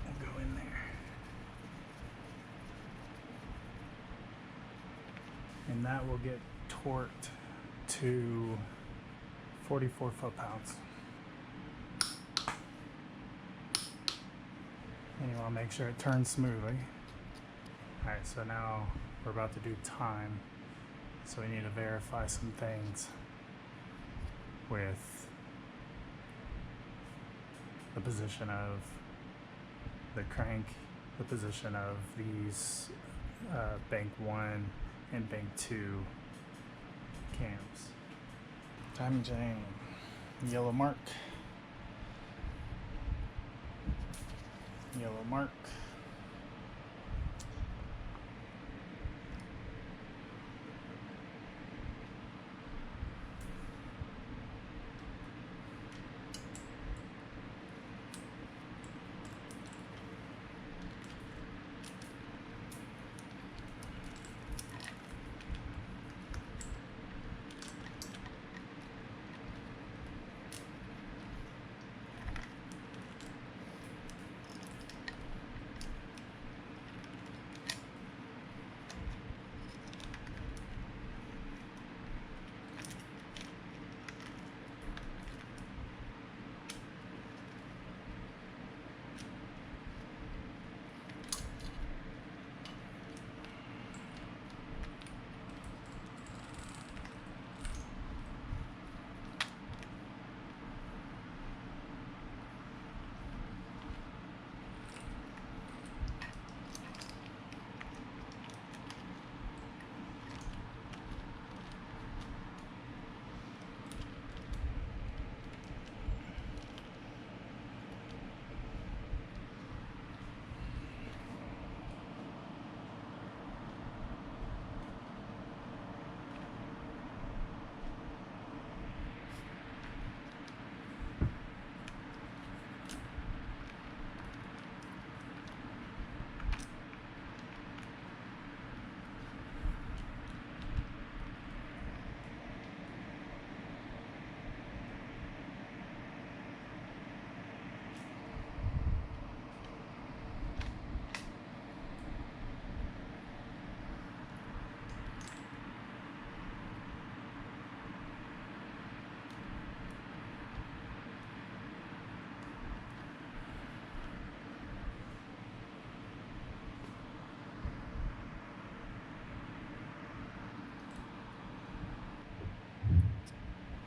will go in there. And that will get torqued to 44 foot-pounds. And you want to make sure it turns smoothly. Alright, so now we're about to do time. So we need to verify some things with the position of the crank, the position of these bank 1 and bank 2 cams. Timing chain, yellow mark, yellow mark.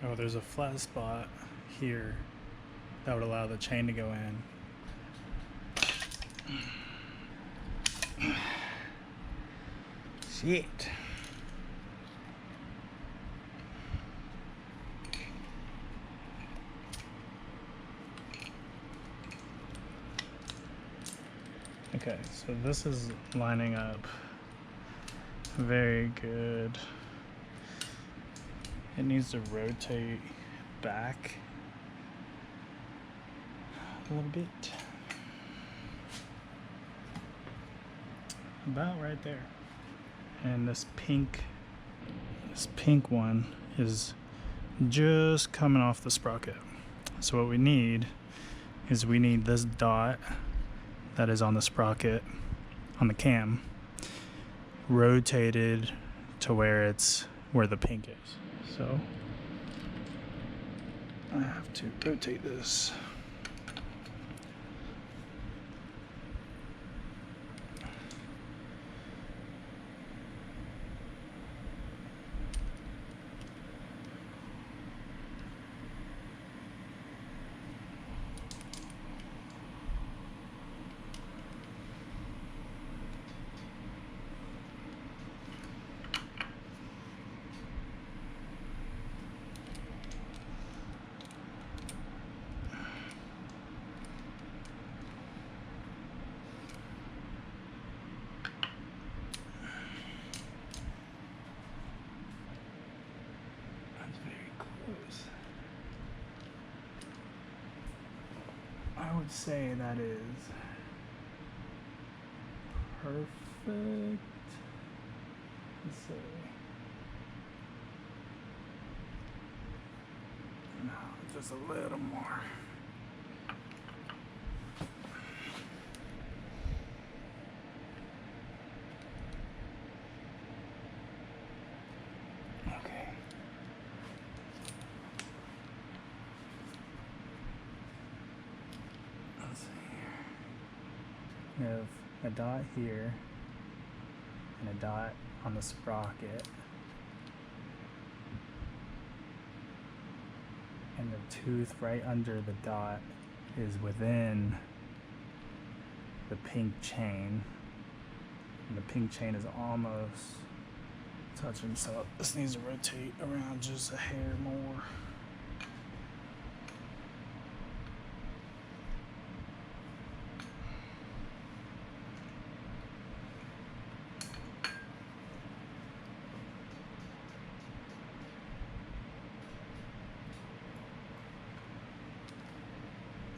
Oh, there's a flat spot here that would allow the chain to go in. Shit. Okay, so this is lining up very good. It needs to rotate back a little bit. About right there. And this pink one is just coming off the sprocket. So what we need is this dot that is on the sprocket on the cam rotated to where the pink is. So I have to rotate this. I would say that is perfect. Let's see. No, just a little more. Okay. see here. We have a dot here and a dot on the sprocket. And the tooth right under the dot is within the pink chain. And the pink chain is almost touching, so this needs to rotate around just a hair more.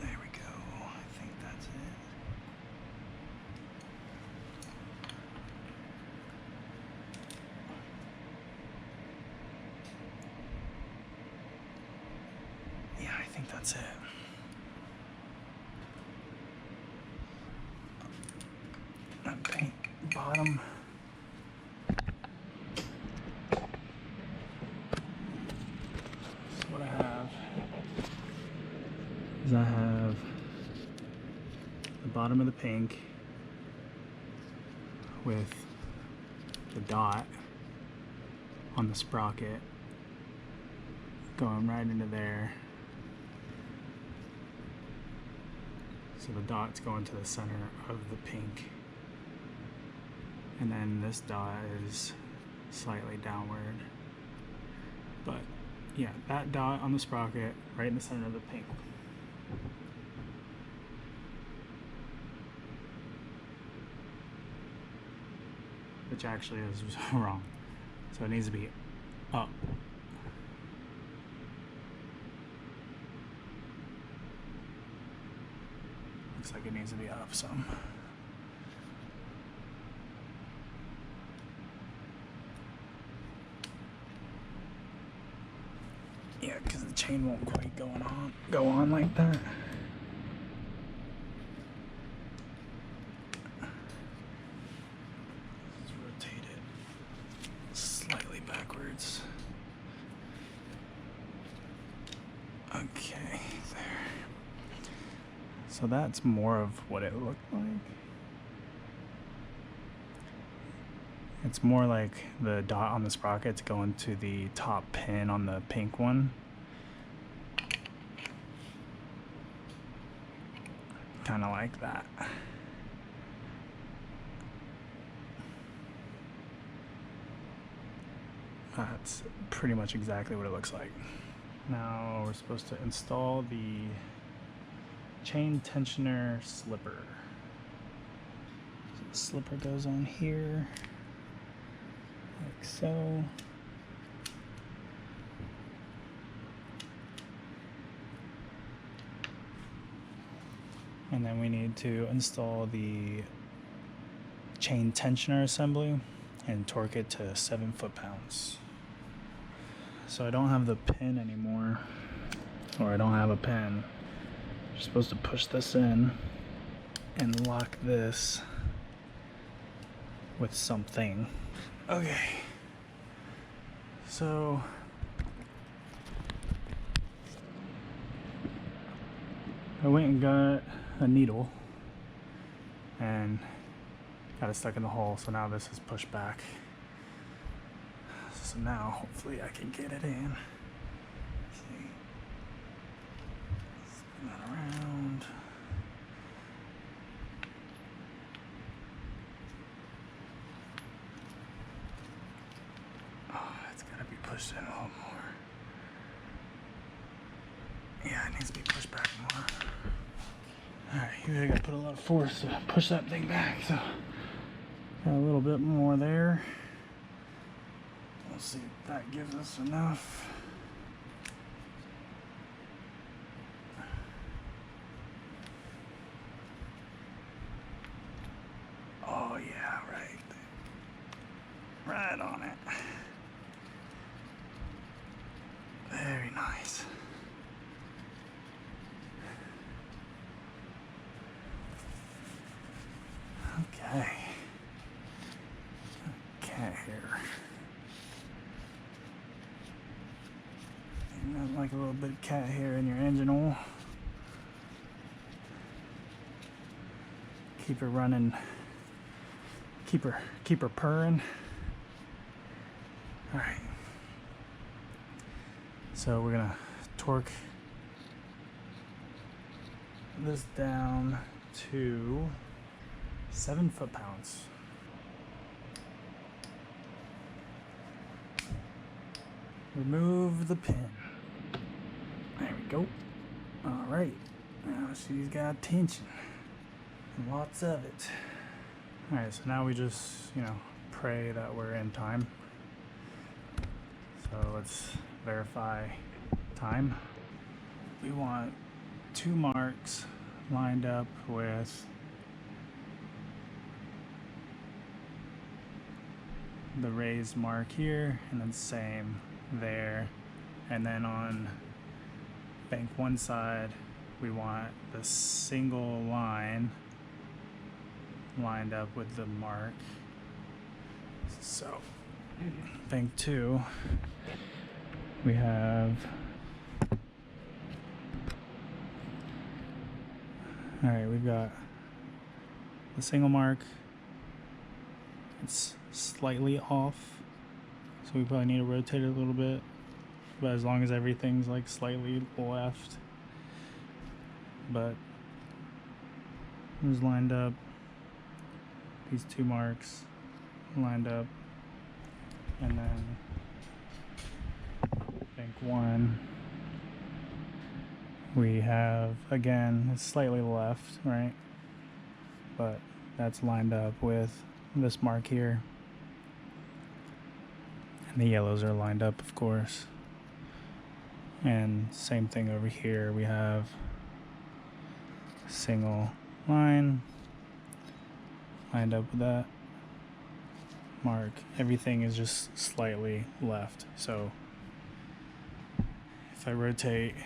There we go. I think that's it. Yeah, I think that's it. That paint bottom. So what I have is I have the bottom of the pink with the dot on the sprocket going right into there. So the dot's going to the center of the pink. And then this dot is slightly downward. But yeah, that dot on the sprocket right in the center of the pink. Which actually is wrong. So it needs to be up. Looks like it needs to be up some. Yeah, because the chain won't quite go on like that. Let's rotate it slightly backwards. Okay, there. So that's more of what it looked like. It's more like the dot on the sprocket's going to the top pin on the pink one. Kind of like that. That's pretty much exactly what it looks like. Now we're supposed to install the chain tensioner slipper. So the slipper goes on here. Like so. And then we need to install the chain tensioner assembly and torque it to 7 foot-pounds. So I don't have the pin anymore, or I don't have a pin. You're supposed to push this in and lock this with something. Okay, so I went and got a needle and got it stuck in the hole, so now this is pushed back. So now hopefully I can get it in. See, spin that around. Oh, it's gotta be pushed in a little more. Yeah, it needs to be pushed back more. Alright, here I gotta put a lot of force to push that thing back, so got a little bit more there. We'll see if that gives us enough. Oh yeah, right. Right on it. Very nice. Okay. Cat hair. Ain't nothing like a little bit of cat hair in your engine oil. keep it running, keep her purring. All right. So we're gonna torque this down to 7 foot-pounds. Remove the pin. There we go. All right. Now she's got tension. And lots of it. All right, so now we just, pray that we're in time. So let's verify time. We want 2 marks lined up with the raised mark here, and then same there. And then on bank 1 side, we want the single line lined up with the mark. So bank 2, we have, all right, we've got the single mark. It's slightly off, so we probably need to rotate it a little bit, but as long as everything's like slightly left. But it was lined up, these 2 marks lined up, and then bank 1, we have, again, it's slightly left, right? But that's lined up with this mark here. And the yellows are lined up, of course. And same thing over here, we have single line lined up with that mark. Everything is just slightly left. So if I rotate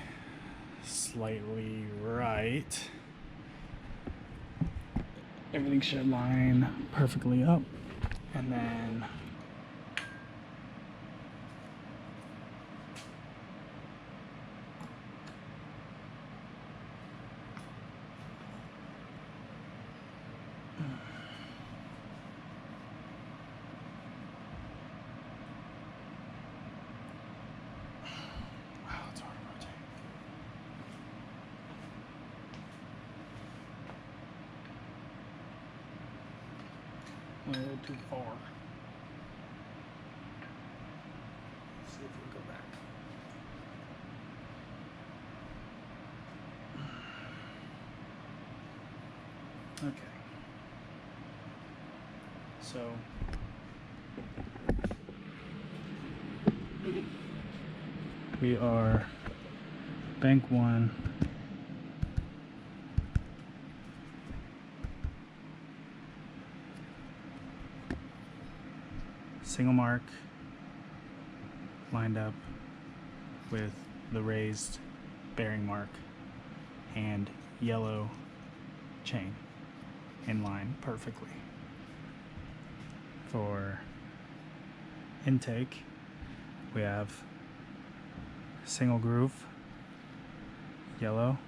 slightly right, everything should line perfectly up. And then a little too far. Let's see if we go back. Okay. So we are bank 1. Single mark lined up with the raised bearing mark and yellow chain in line perfectly. For intake, we have single groove, yellow,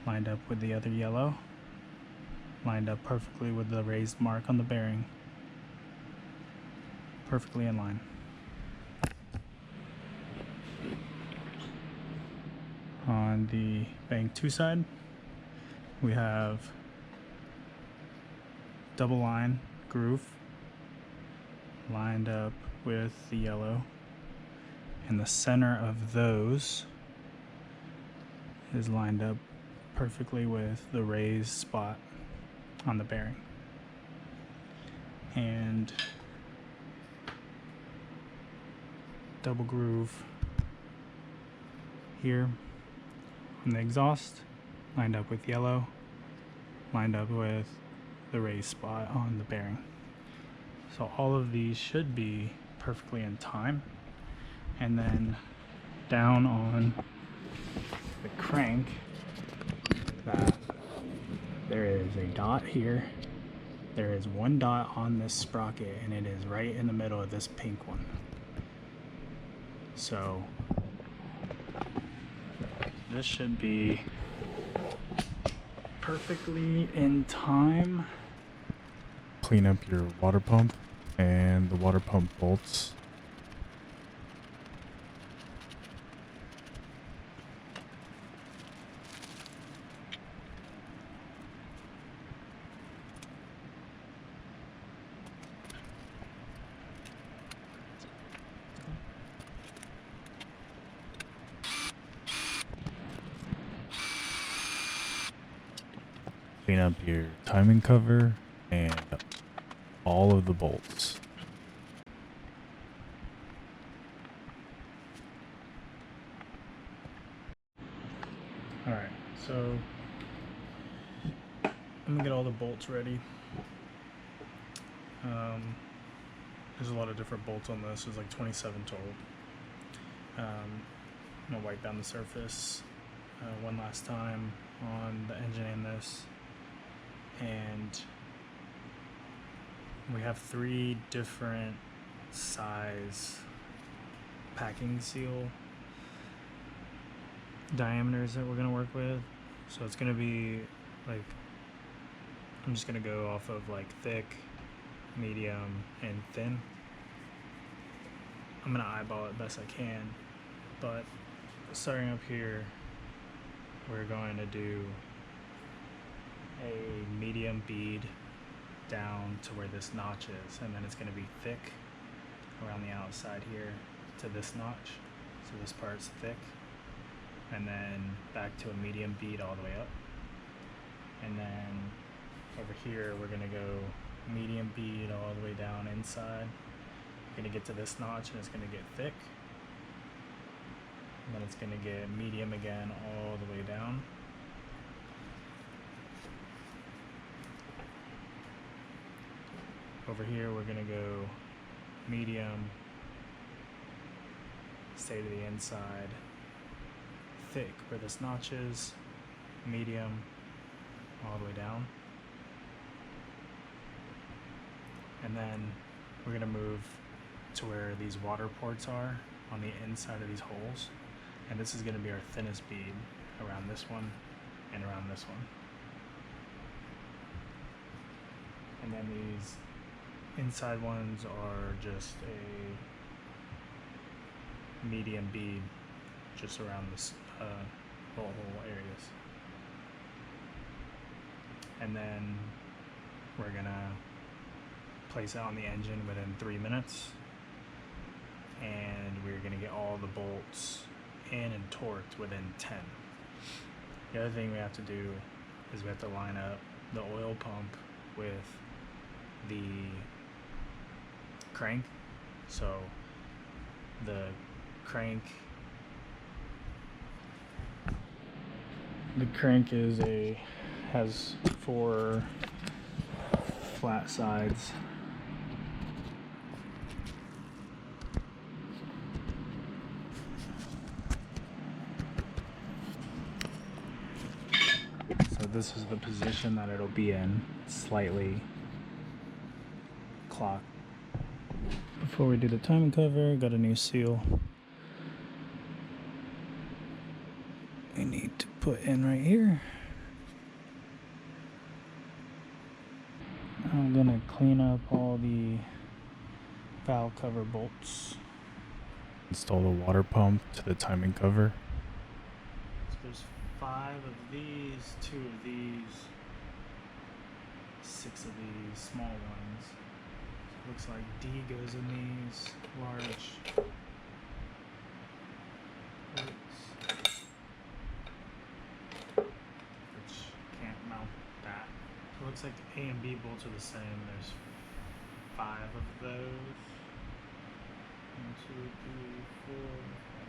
lined up with the other yellow, lined up perfectly with the raised mark on the bearing. Perfectly in line. On the bank 2 side, we have double line groove lined up with the yellow, and the center of those is lined up perfectly with the raised spot on the bearing. And double groove here on the exhaust, lined up with yellow, lined up with the raised spot on the bearing. So all of these should be perfectly in time. And then down on the crank, that there is a dot here. There is 1 dot on this sprocket, and it is right in the middle of this pink one. So this should be perfectly in time. Clean up your water pump and the water pump bolts. Clean up your timing cover and all of the bolts. Alright, so I'm gonna get all the bolts ready. There's a lot of different bolts on this. There's like 27 total. I'm gonna wipe down the surface one last time on the engine in this. And we have 3 different size packing seal diameters that we're gonna work with. So it's gonna be like, I'm just gonna go off of like thick, medium, and thin. I'm gonna eyeball it best I can, but starting up here, we're going to do a medium bead down to where this notch is, and then it's going to be thick around the outside here to this notch, so this part's thick, and then back to a medium bead all the way up, and then over here we're going to go medium bead all the way down inside. We're going to get to this notch and it's going to get thick, and then it's going to get medium again all the way down. Over here we're going to go medium, stay to the inside, thick where this notch is, medium all the way down, and then we're going to move to where these water ports are on the inside of these holes, and this is going to be our thinnest bead around this one and around this one. And then these inside ones are just a medium bead just around this hole areas. And then we're gonna place it on the engine within 3 minutes, and we're gonna get all the bolts in and torqued within 10. The other thing we have to do is we have to line up the oil pump with the crank. So the crank has 4 flat sides. So this is the position that it'll be in, slightly clocked. Before we do the timing cover, got a new seal we need to put in right here. I'm gonna clean up all the valve cover bolts. Install the water pump to the timing cover. So there's 5 of these, 2 of these, 6 of these small ones. So it looks like D goes in these large bolts. Which can't mount that. So it looks like the A and B bolts are the same. There's 5 of those. 1, 2, 3, 4.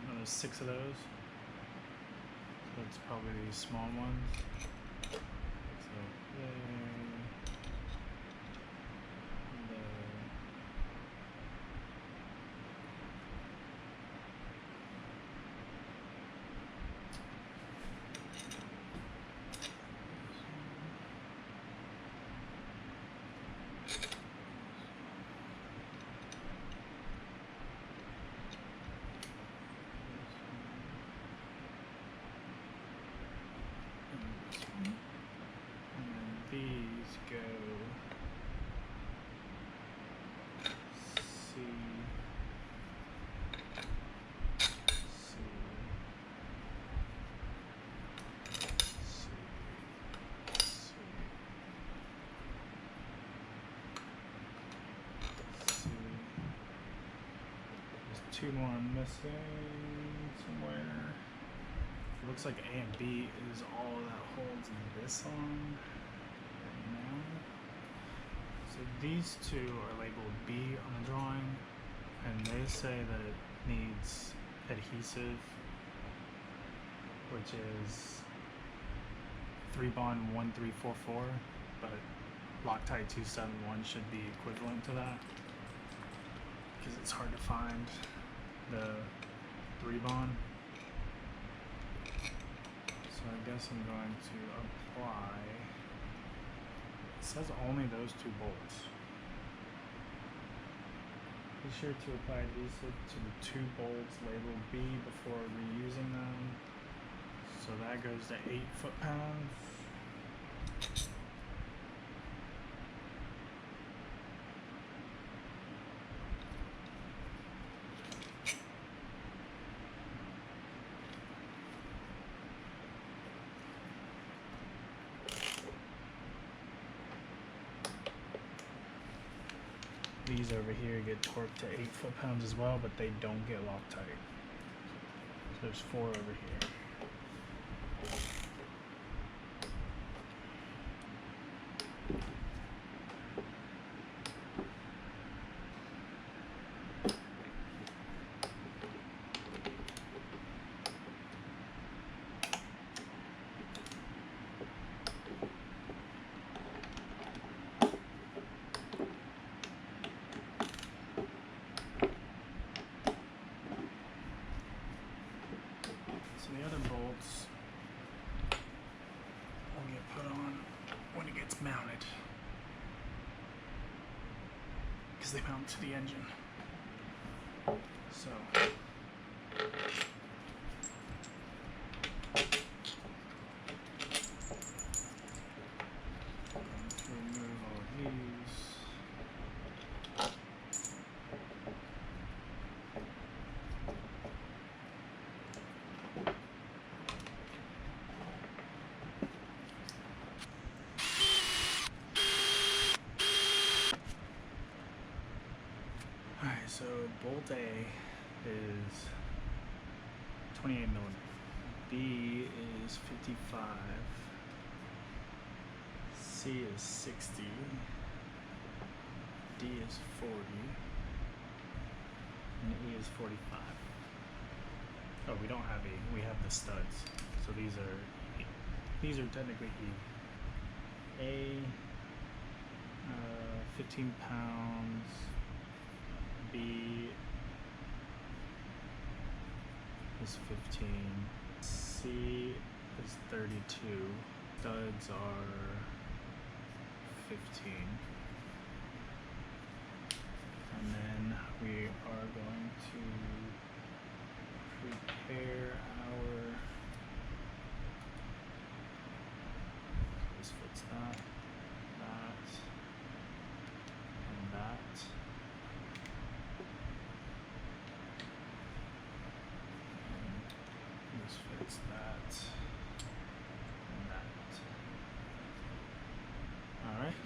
No, there's 6 of those. So it's probably these small ones. So there. two more I'm missing somewhere. It looks like A and B is all that holds this on right now. So these two are labeled B on the drawing, and they say that it needs adhesive, which is 3-bond 1344, but Loctite 271 should be equivalent to that, because it's hard to find the 3-bond. So I guess I'm going to apply. It says only those two bolts. Be sure to apply adhesive to the two bolts labeled B before reusing them. So that goes to 8 foot-pounds. These over here get torqued to 8 foot-pounds as well, but they don't get Loctite. So there's 4 over here. So the other bolts will get put on when it gets mounted, because they mount to the engine. So I'm going to remove all of these. Alright, so bolt A is 28 millimeters. B is 55. C is 60. D is 40. And E is 45. Oh, we don't have E. We have the studs. So these are technically E. A, 15 pounds. B is 15. C is 32. Studs are 15. And then we are going to prepare our, this fits that, that, and that. This fits that and that. All right.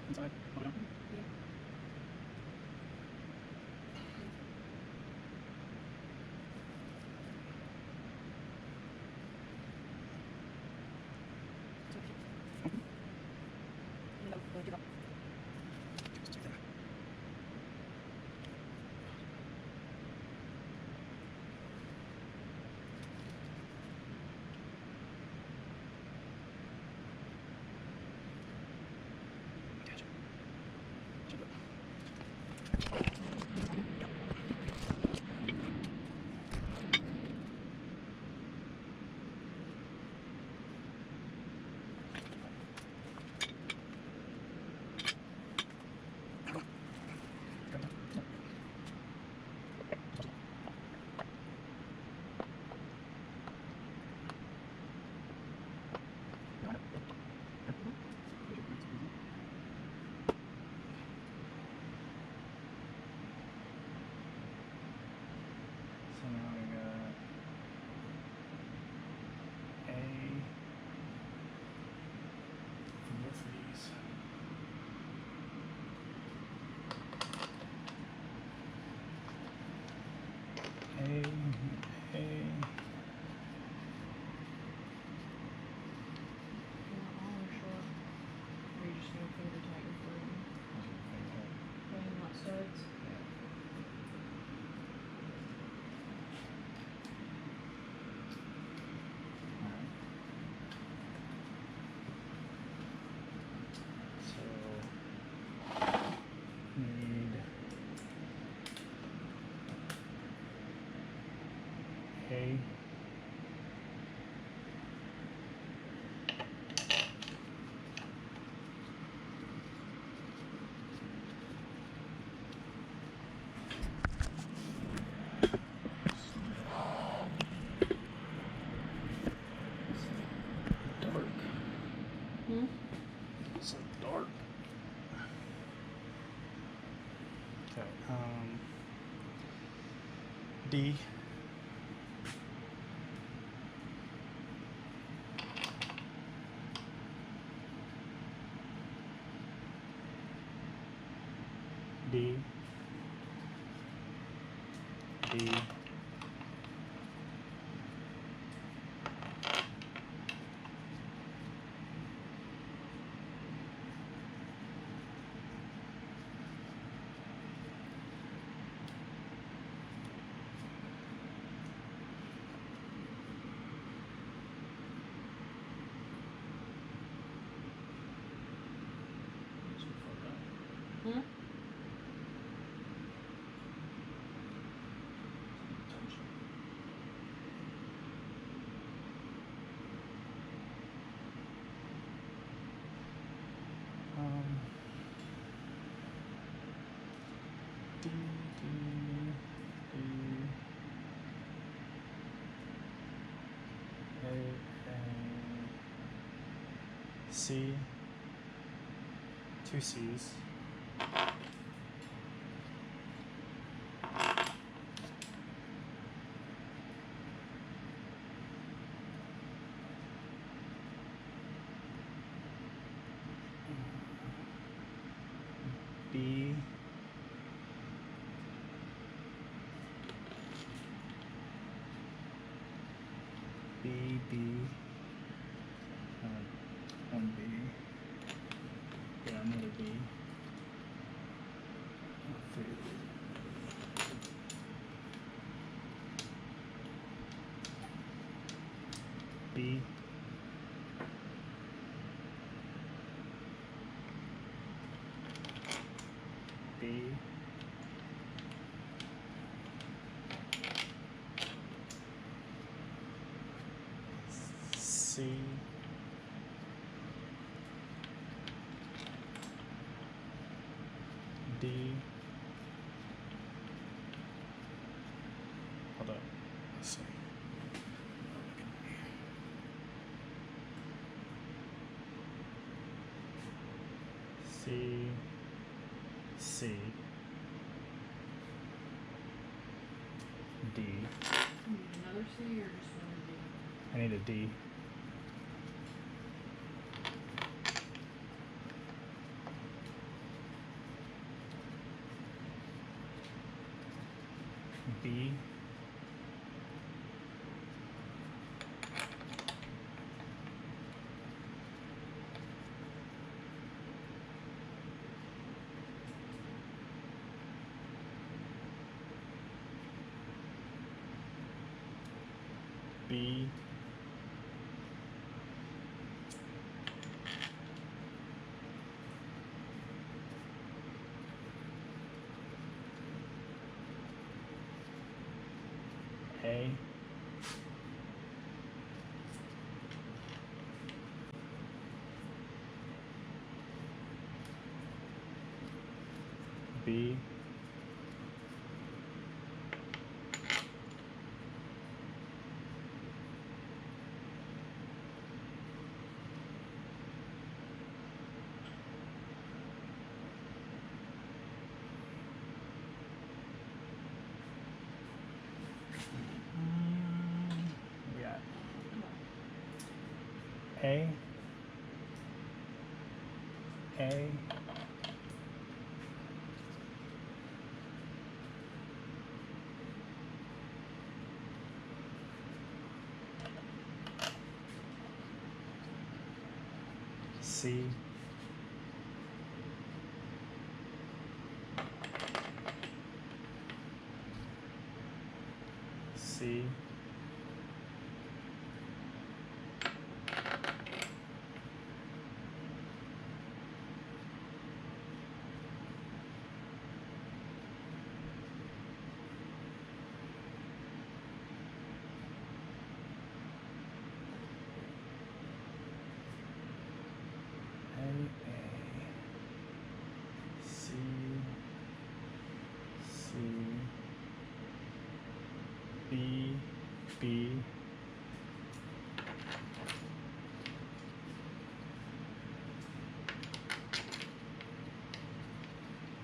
Inside. Okay. D. D. D. Hmm? D, D, D, A, C, two C's, B, B, B, one B, yeah, another B, three, B, B, C, D, hold up, let's see. C, C, D. Another C or just one D? I need a D. B, B, A, B, we got A, A, C, C, A, C, C, B, B,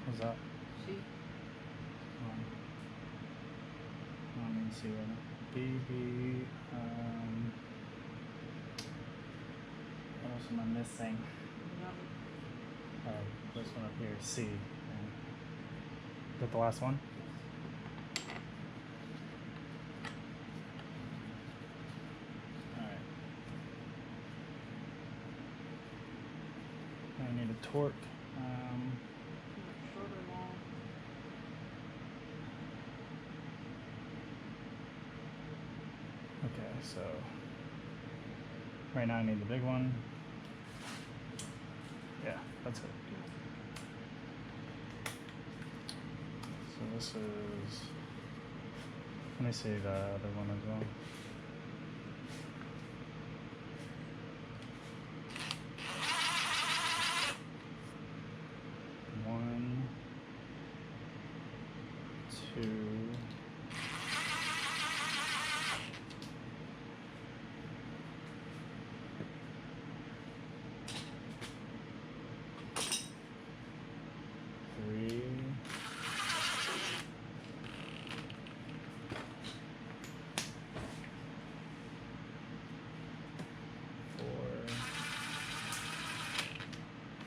what's that? C. Um, me see right now. BB. What else am I missing? This one up here, C. Is that the last one? Alright. I need a torque. Short or long? Okay, so right now I need the big one. Yeah, that's it. So this is, let me see the other one as well. One, two, three, four,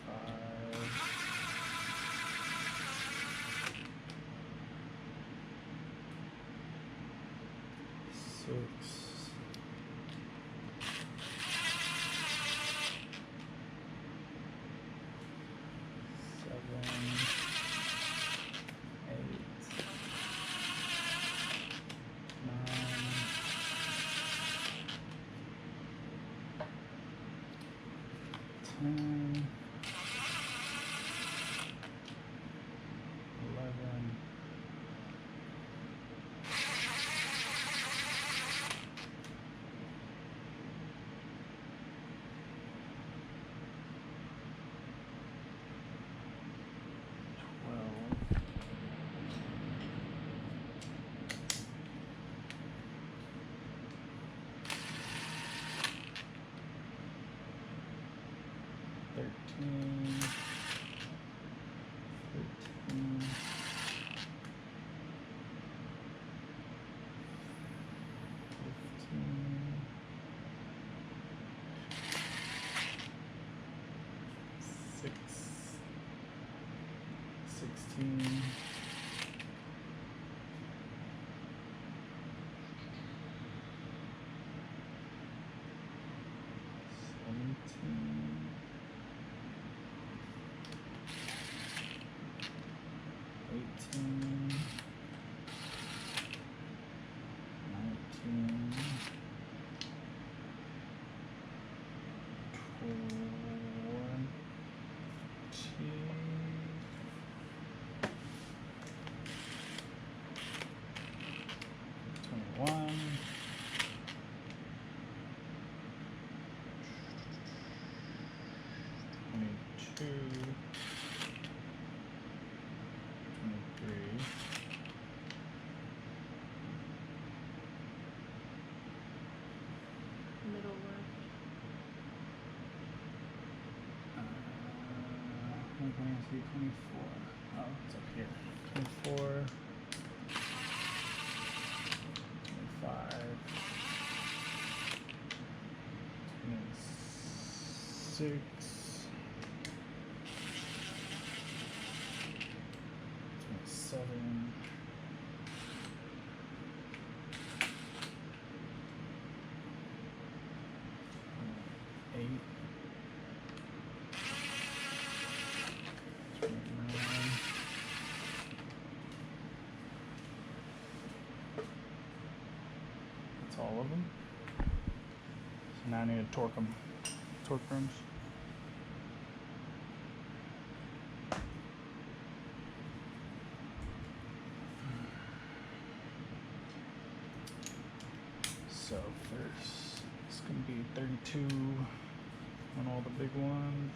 five, six, seven, 8, 9, 10, 11, 12, 13, 14, 15, 16, 17, 18, 19, 21, 22, 23, 24. Oh, it's up here. 24, 25, 26, 27, 8, 29, that's all of them. So now I need to torque them. Torque rooms. So first, it's gonna be 32 on all the big ones.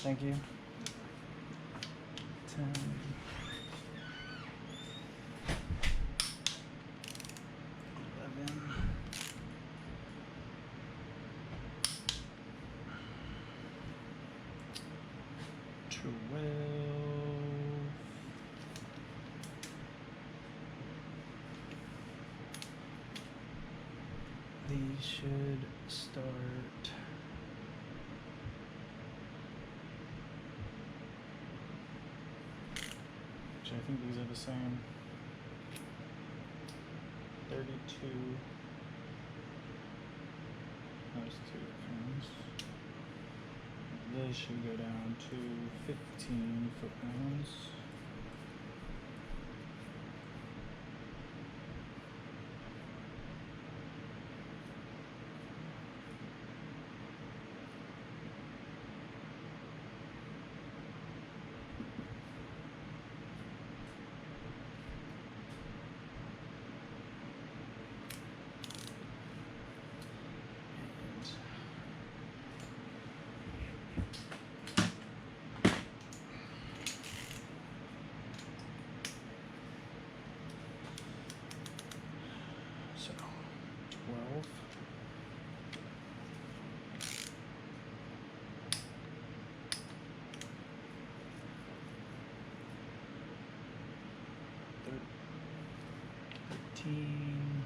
Thank you. 10. 11. 12. These should start. Actually, I think these are the same. 32. Those two difference. This should go down to 15 foot-pounds. So 12. 13.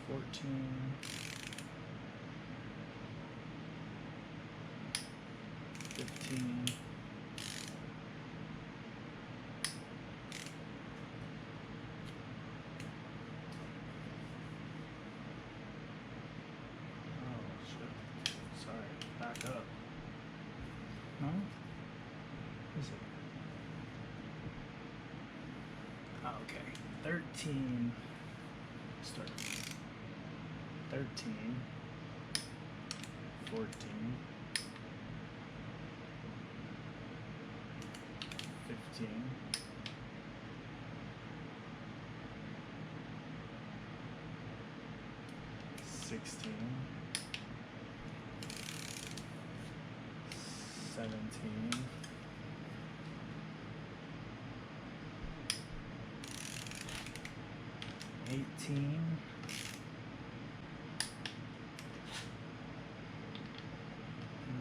14. 15. 13. Start. 13. 14. 15. 16. 17. 18.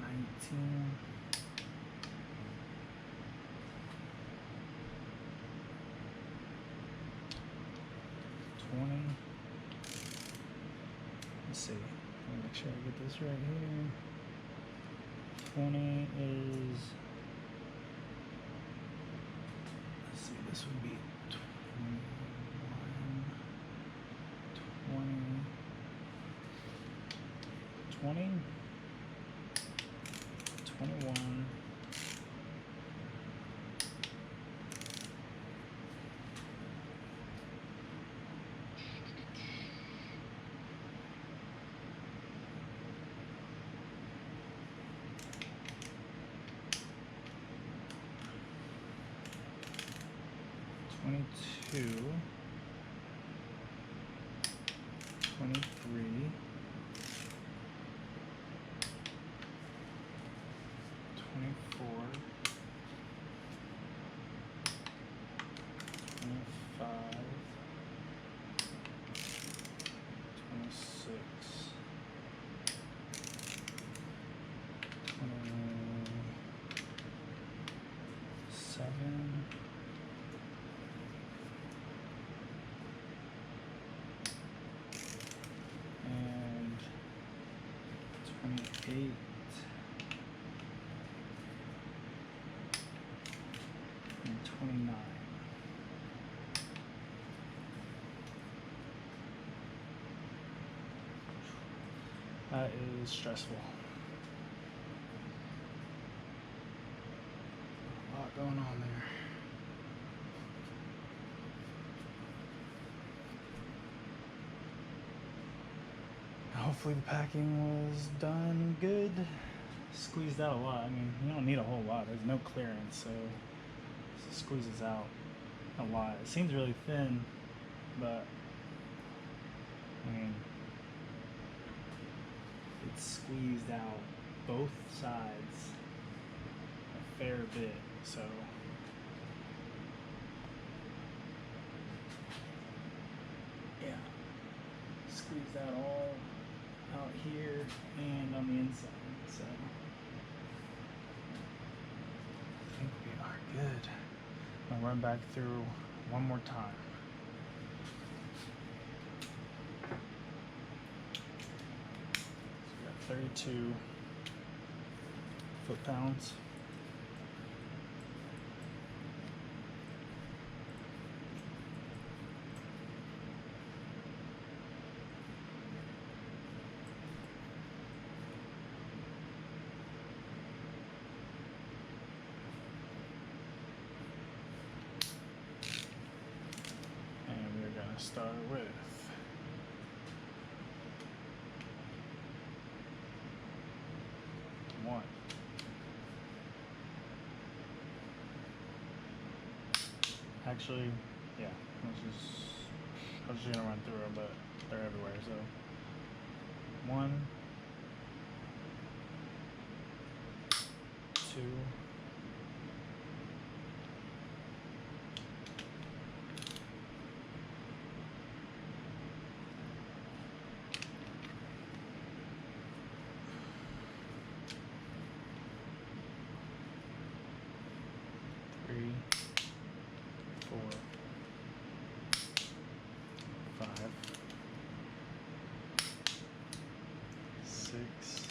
19. 20. Let's see. Let me make sure I get this right here. 20 is, let's see, this would be 21, 20, 21, 22, 23, 24, 25, 26, 27, and 28, and 29. That is stressful. A lot going on there. Hopefully the packing was done good. Squeezed out a lot. I mean, you don't need a whole lot. There's no clearance, so squeezes out a lot. It seems really thin, but I mean, it's squeezed out both sides a fair bit, so yeah, squeezed out all out here and on the inside, so I think we are good. I'll run back through one more time. So we got 32 foot-pounds. Start with 1. Actually, yeah, I was just gonna run through them, but they're everywhere, so 1, 2, 3, 4, 5, 6,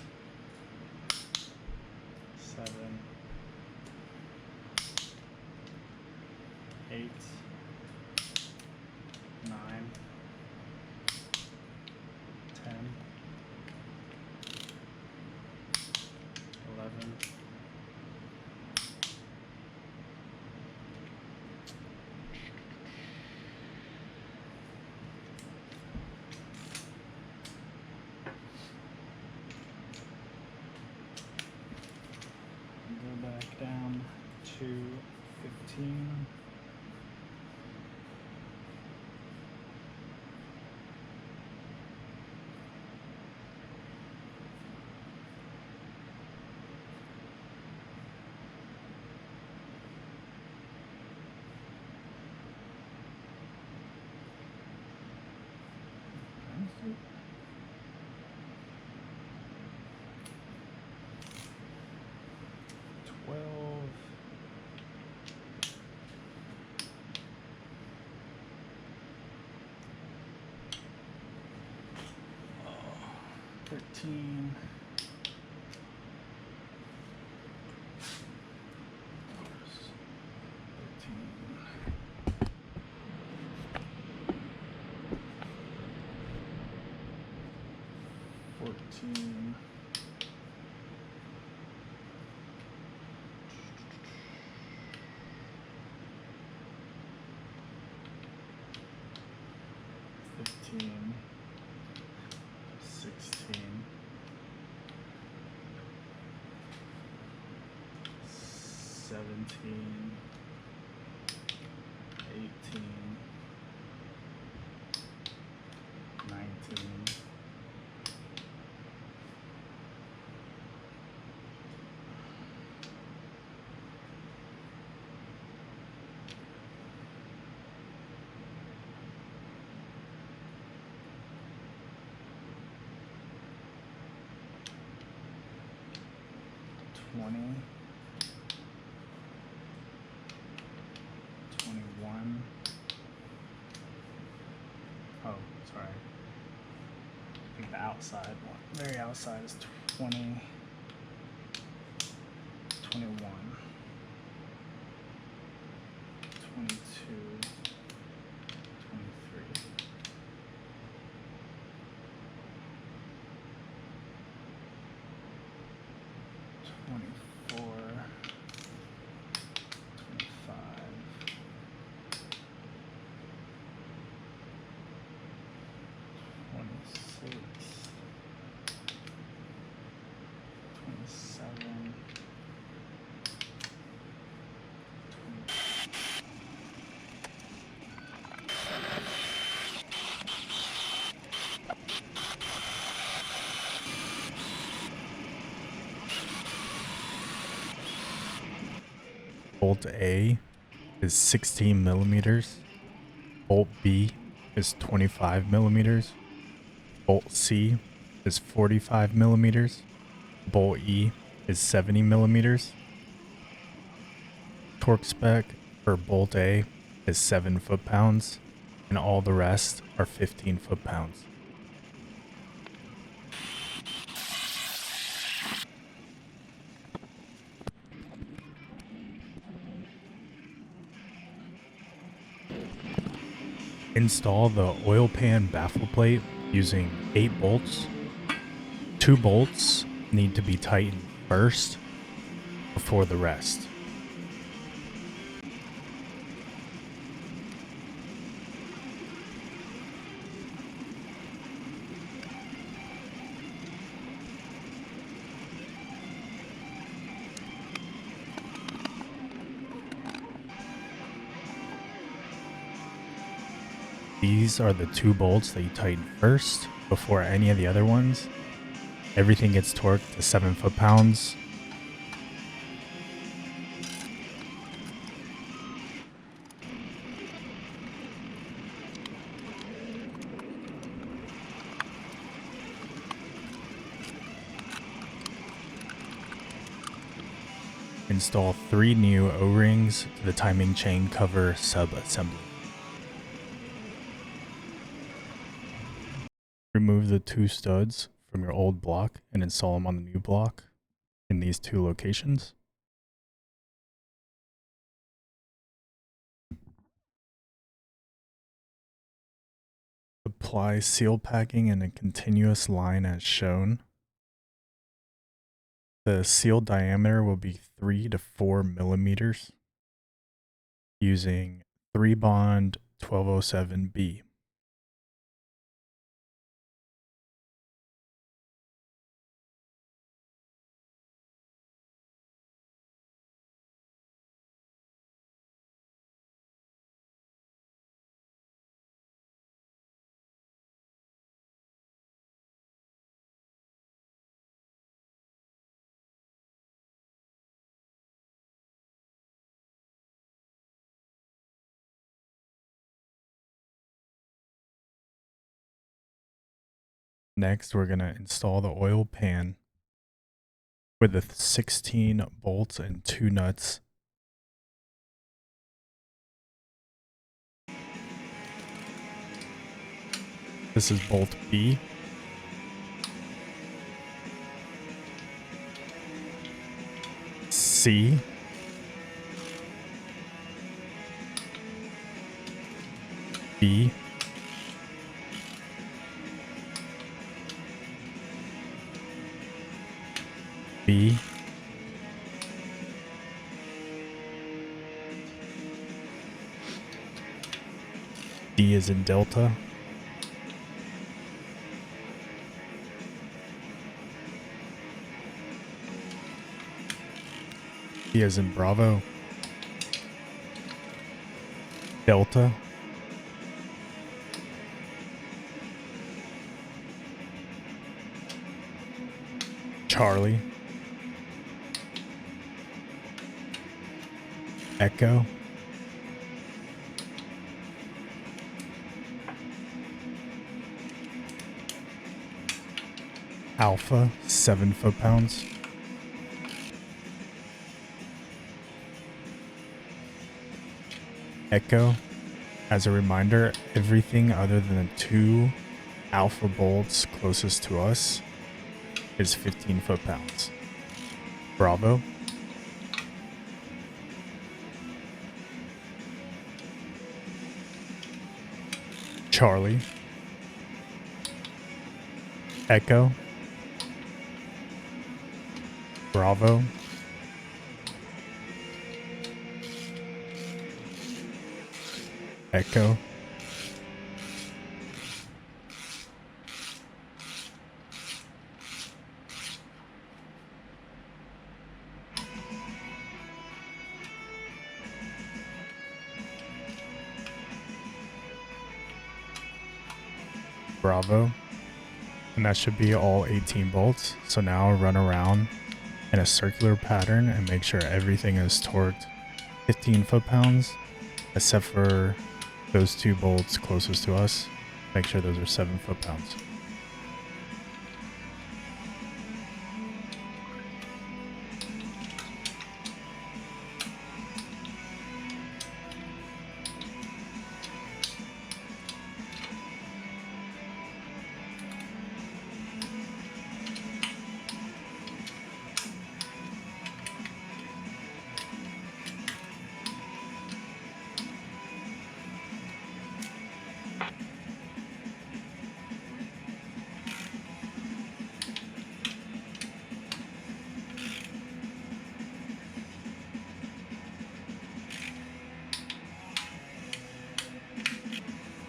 7, 8, 9, 10, 11, go back down to 15. Thirteen, 14, 15, 16, 17, 18, 19, 20, 21. Oh, sorry. I think the outside one, very outside is 20, 21, 22, 23. 24, 25, 26, 27, 28. Bolt A is 16 millimeters. Bolt B is 25 millimeters. Bolt C is 45 millimeters. Bolt E is 70 millimeters. Torque spec for bolt A is 7 foot-pounds, and all the rest are 15 foot-pounds. Install the oil pan baffle plate using 8 bolts. 2 bolts need to be tightened first before the rest. These are the 2 bolts that you tighten first before any of the other ones. Everything gets torqued to 7 foot-pounds. Install 3 new O-rings to the timing chain cover sub-assembly. Remove the 2 studs from your old block and install them on the new block in these 2 locations. Apply seal packing in a continuous line as shown. The seal diameter will be 3 to 4 millimeters using 3 bond 1207B. Next, we're going to install the oil pan with the 16 bolts and 2 nuts. This is bolt B. C. B. B. D is in Delta. B is in Bravo. Delta. Charlie. Echo. Alpha, 7 foot-pounds. Echo. As a reminder, everything other than the 2 alpha bolts closest to us is 15 foot-pounds. Bravo. Charlie. Echo. Bravo. Echo. Bravo. And that should be all 18 bolts. So now run around in a circular pattern and make sure everything is torqued 15 foot-pounds, except for those 2 bolts closest to us. Make sure those are 7 foot-pounds.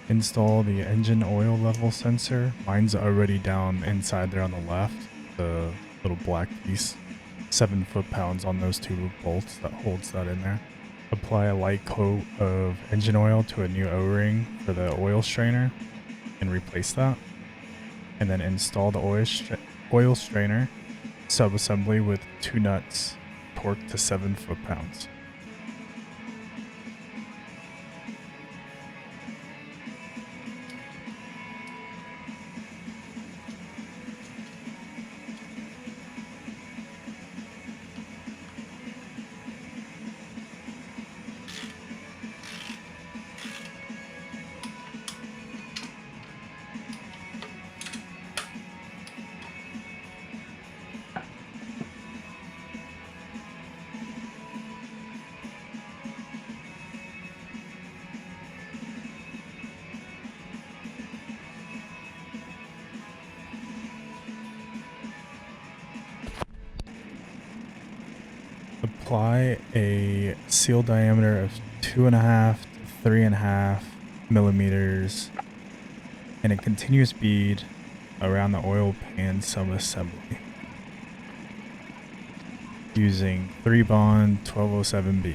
Install the engine oil level sensor. Mine's already down inside there on the left, the little black piece. 7 foot-pounds on those 2 bolts that holds that in there. Apply a light coat of engine oil to a new O-ring for the oil strainer and replace that. And then install the oil strainer sub-assembly with 2 nuts torqued to 7 foot-pounds. Apply a seal diameter of 2.5 to 3.5 millimeters and a continuous bead around the oil pan sub-assembly using 3-bond 1207B.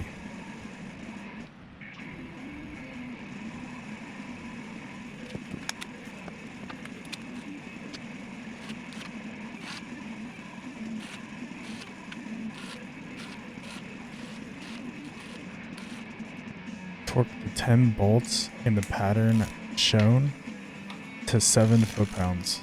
Torque the 10 bolts in the pattern shown to 7 foot-pounds.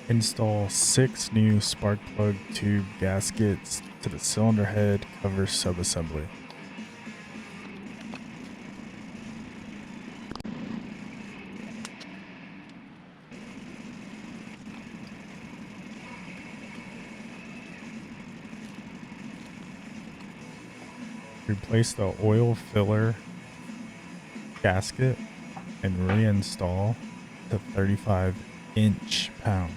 Install 6 new spark plug tube gaskets to the cylinder head cover sub-assembly. Replace the oil filler gasket and reinstall the 35-inch pounds.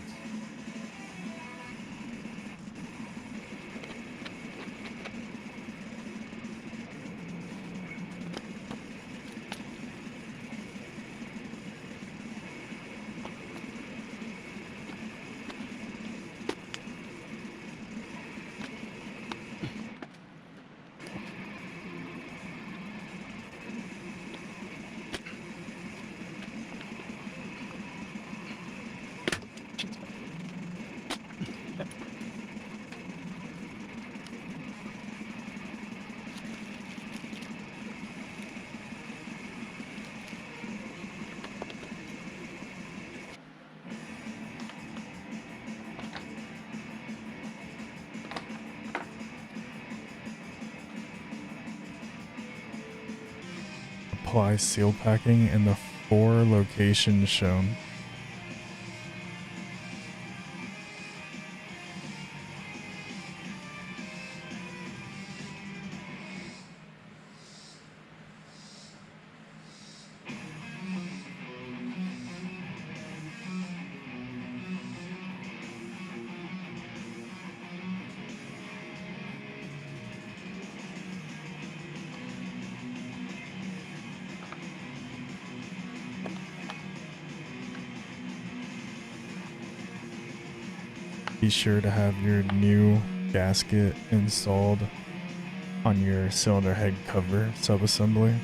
Apply seal packing in the 4 locations shown. Be sure to have your new gasket installed on your cylinder head cover subassembly.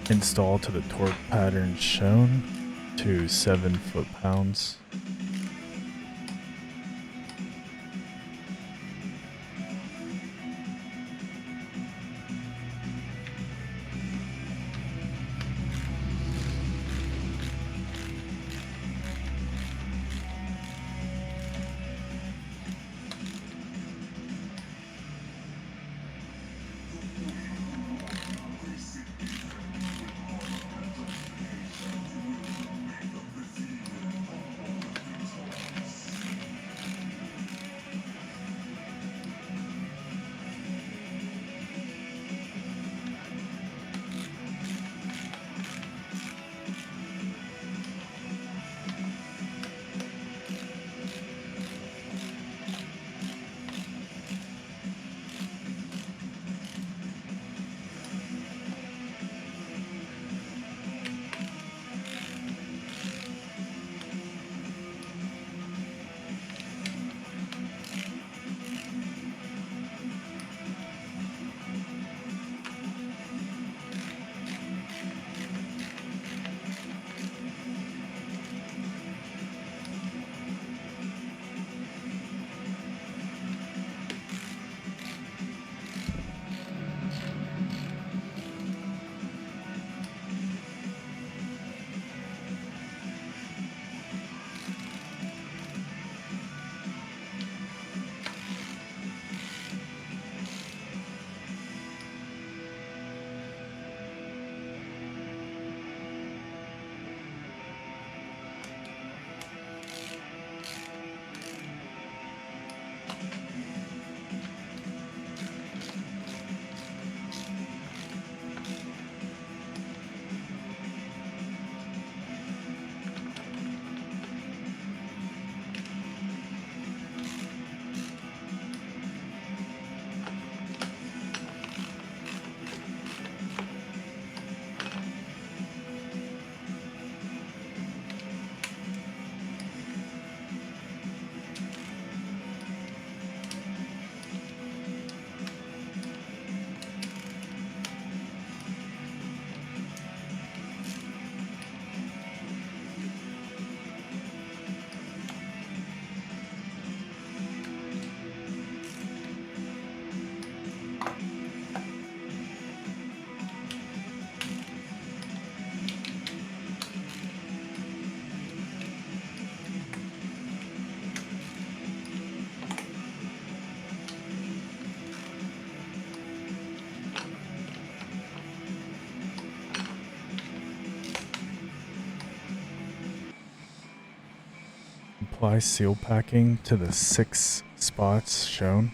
Install to the torque pattern shown to 7 foot-pounds. Apply seal packing to the 6 spots shown.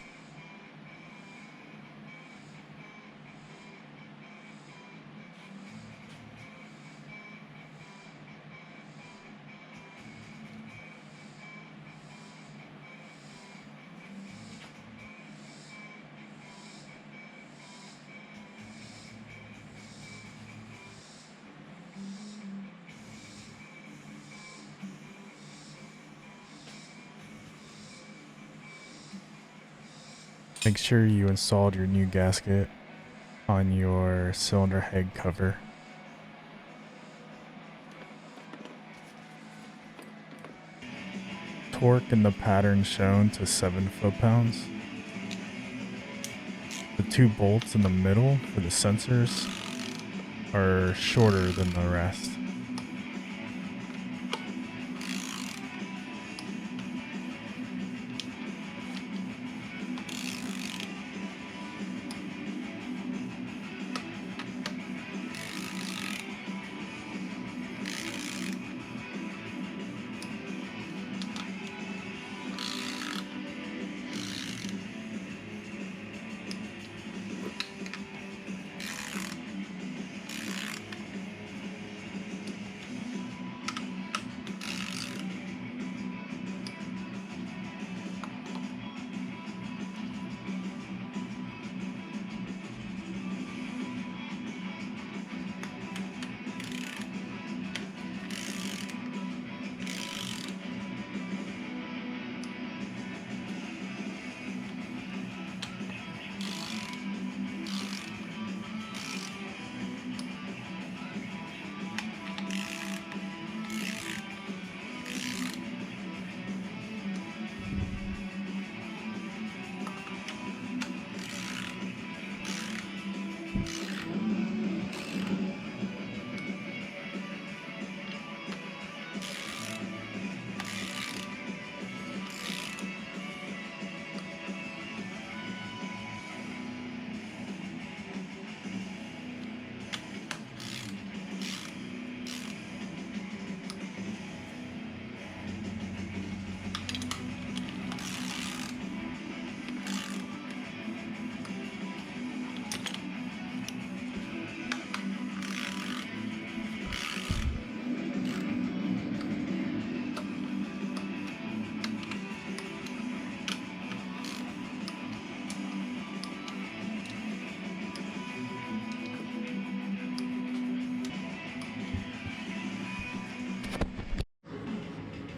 Make sure you installed your new gasket on your cylinder head cover. torque in the pattern shown to 7 foot-pounds. The 2 bolts in the middle for the sensors are shorter than the rest.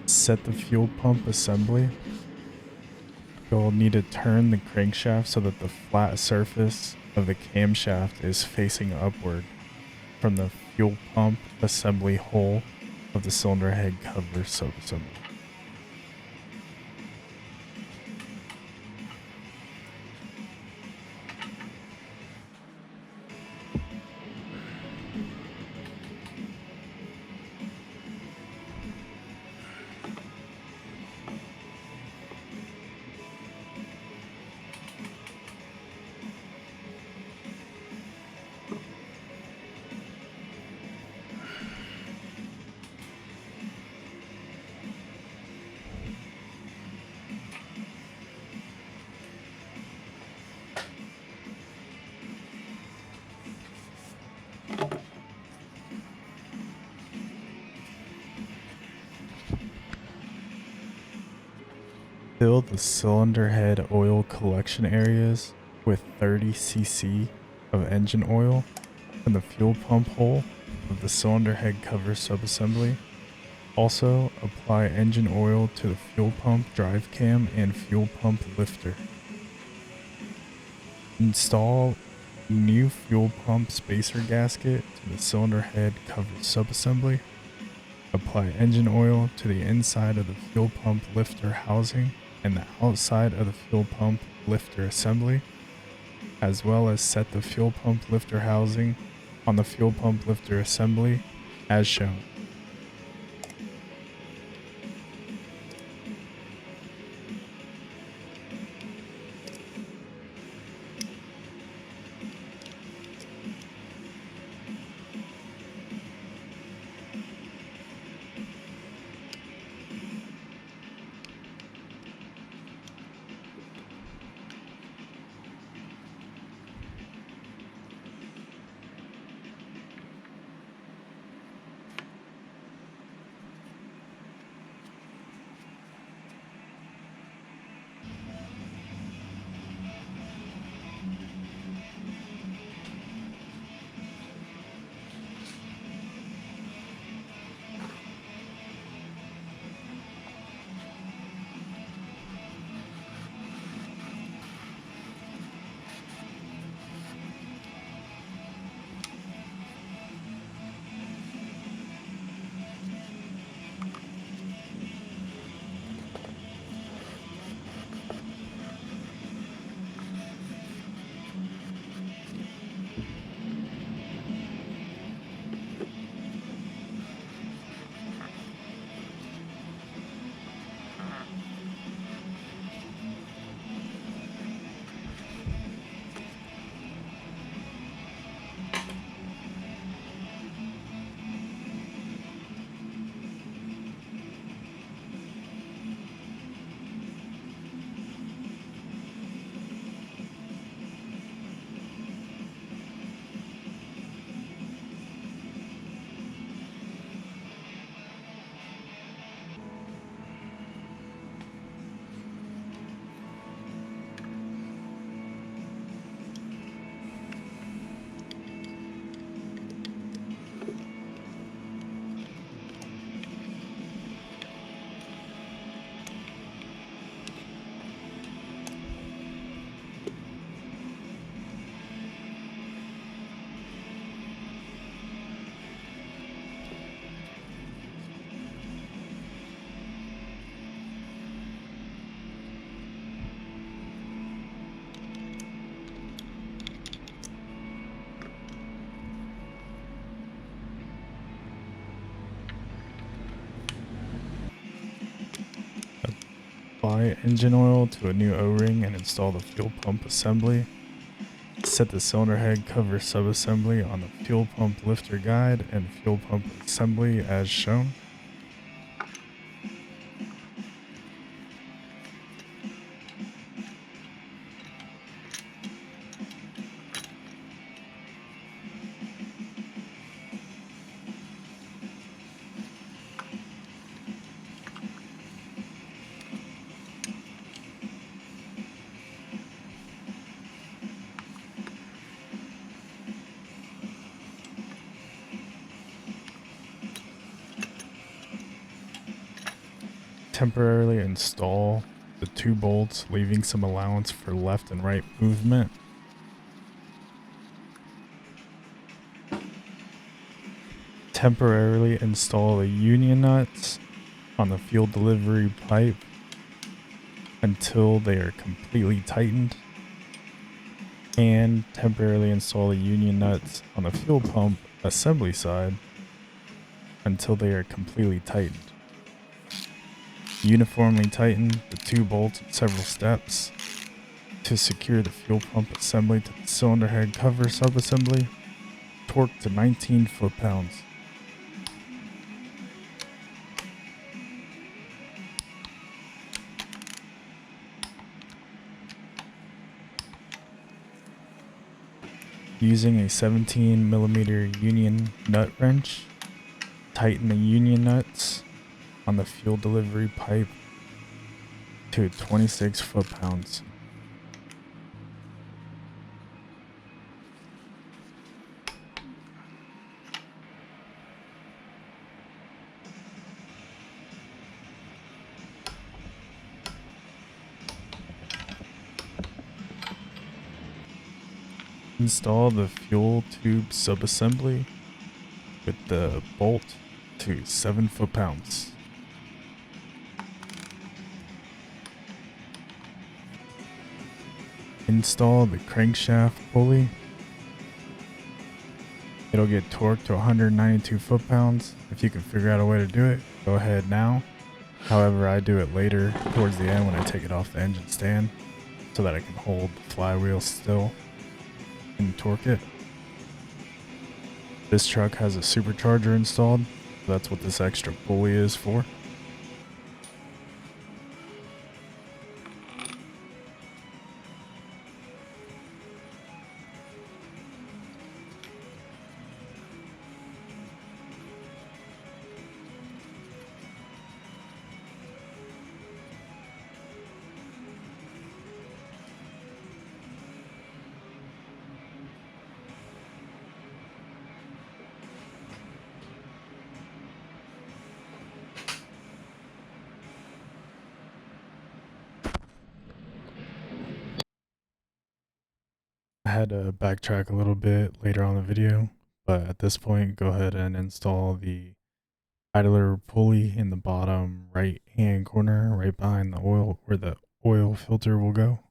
Set the fuel pump assembly. You'll need to turn the crankshaft so that the flat surface of the camshaft is facing upward from the fuel pump assembly hole of the cylinder head cover subassembly. Fill the cylinder head oil collection areas with 30 cc of engine oil from the fuel pump hole of the cylinder head cover subassembly. Also, apply engine oil to the fuel pump drive cam and fuel pump lifter. Install new fuel pump spacer gasket to the cylinder head cover subassembly. Apply engine oil to the inside of the fuel pump lifter housing and the outside of the fuel pump lifter assembly, as well as set the fuel pump lifter housing on the fuel pump lifter assembly as shown. Apply engine oil to a new O-ring and install the fuel pump assembly. Set the cylinder head cover subassembly on the fuel pump lifter guide and fuel pump assembly as shown. Temporarily install the 2 bolts, leaving some allowance for left and right movement. Temporarily install the union nuts on the fuel delivery pipe until they are completely tightened. And temporarily install the union nuts on the fuel pump assembly side until they are completely tightened. Uniformly tighten the 2 bolts in several steps to secure the fuel pump assembly to the cylinder head cover subassembly. Torque to 19 foot-pounds. Using a 17mm union nut wrench, tighten the union nuts on the fuel delivery pipe to 26 foot-pounds. Install the fuel tube subassembly with the bolt to 7 foot-pounds. Install the crankshaft pulley. It'll get torqued to 192 foot-pounds. If you can figure out a way to do it, go ahead now. However, I do it later towards the end when I take it off the engine stand so that I can hold the flywheel still and torque it. This truck has a supercharger installed. That's what this extra pulley is for. I had to backtrack a little bit later on the video, but at this point, go ahead and install the idler pulley in the bottom right hand corner, right behind the oil, where the oil filter will go.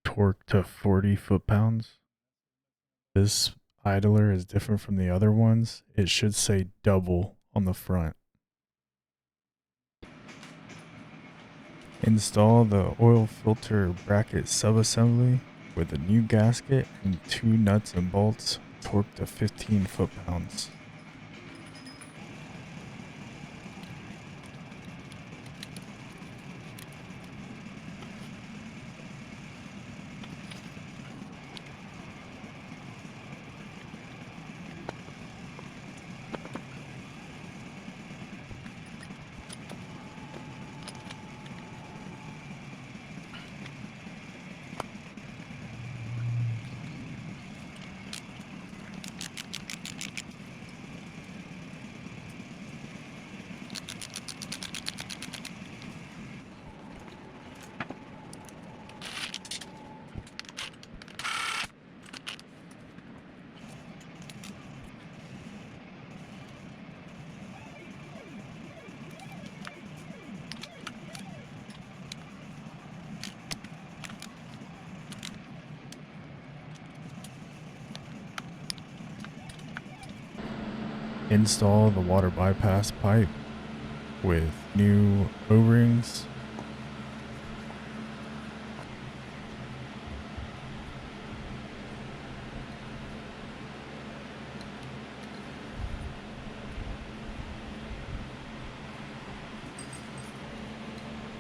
Torque to 40 foot-pounds. This idler is different from the other ones. It should say double on the front. Install the oil filter bracket subassembly with a new gasket and 2 nuts and bolts, torqued to 15 foot-pounds. Install the water bypass pipe with new O-rings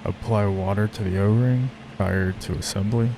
Apply water to the O-ring prior to assembly.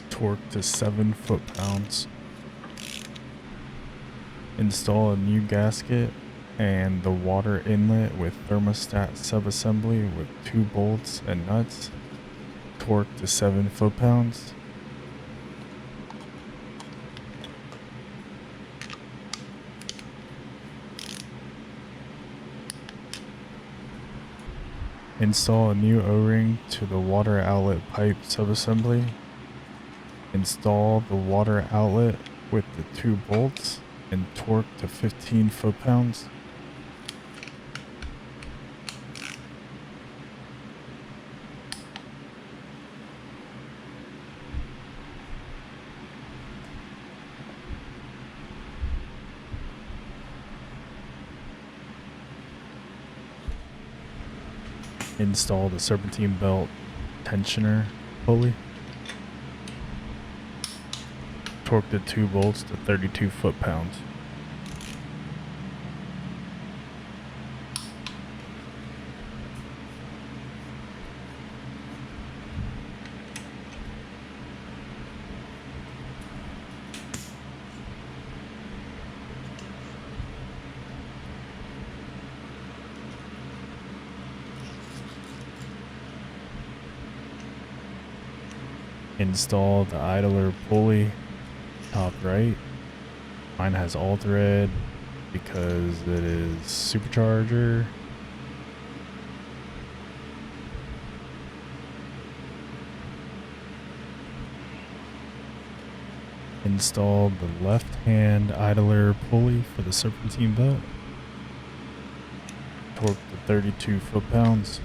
Torque to 7 foot-pounds. Install a new gasket and the water inlet with thermostat subassembly with 2 bolts and nuts. Torque to 7 foot-pounds. Install a new O-ring to the water outlet pipe subassembly. Install the water outlet with the 2 bolts and torque to 15 foot-pounds. Install the serpentine belt tensioner pulley. Torque the 2 bolts to 32 foot-pounds. Install the idler pulley top right. Mine has all thread because it is supercharger. Install the left hand idler pulley for the serpentine belt. Torque to 32 foot-pounds.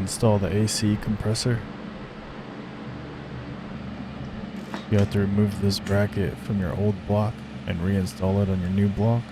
install the AC compressor, you have to remove this bracket from your old block and reinstall it on your new block.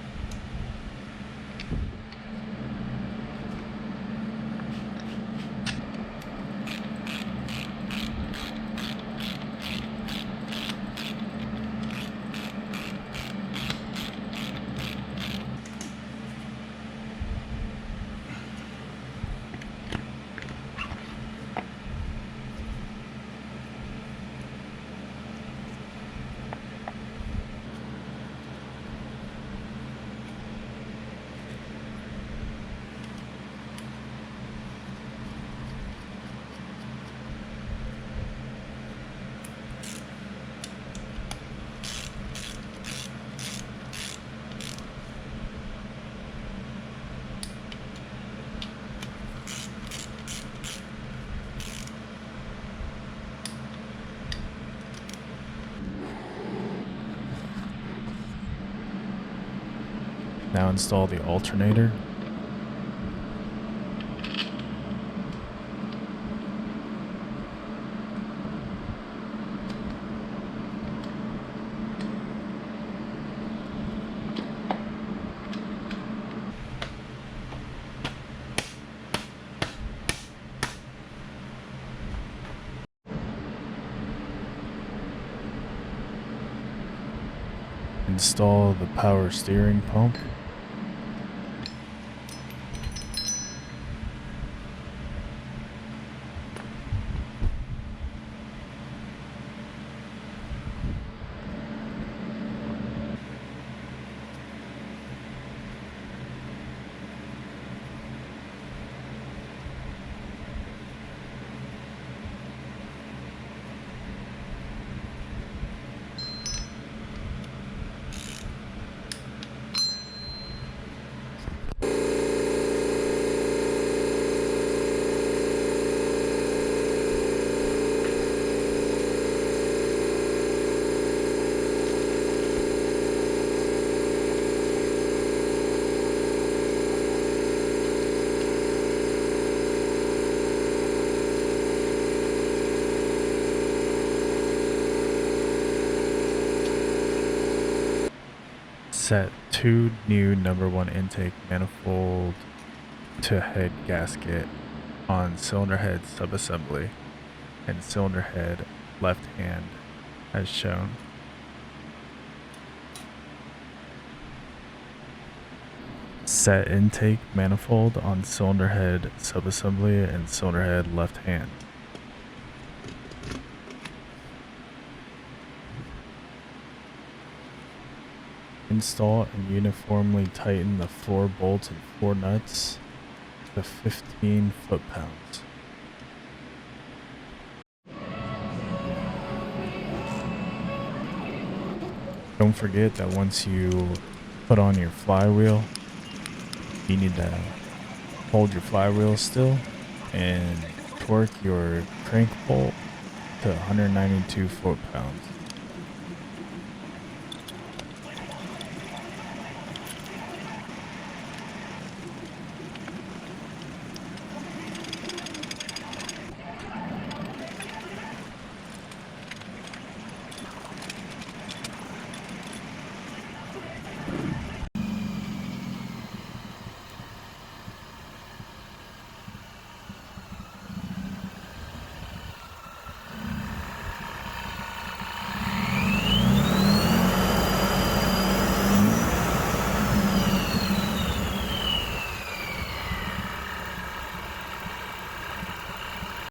Now install the alternator. Install the power steering pump. Set 2 new number 1 intake manifold to head gasket on cylinder head subassembly and cylinder head left hand as shown. Set intake manifold on cylinder head subassembly and cylinder head left hand. Install and uniformly tighten the 4 bolts and 4 nuts to 15 foot-pounds. Don't forget that once you put on your flywheel, you need to hold your flywheel still and torque your crank bolt to 192 foot-pounds.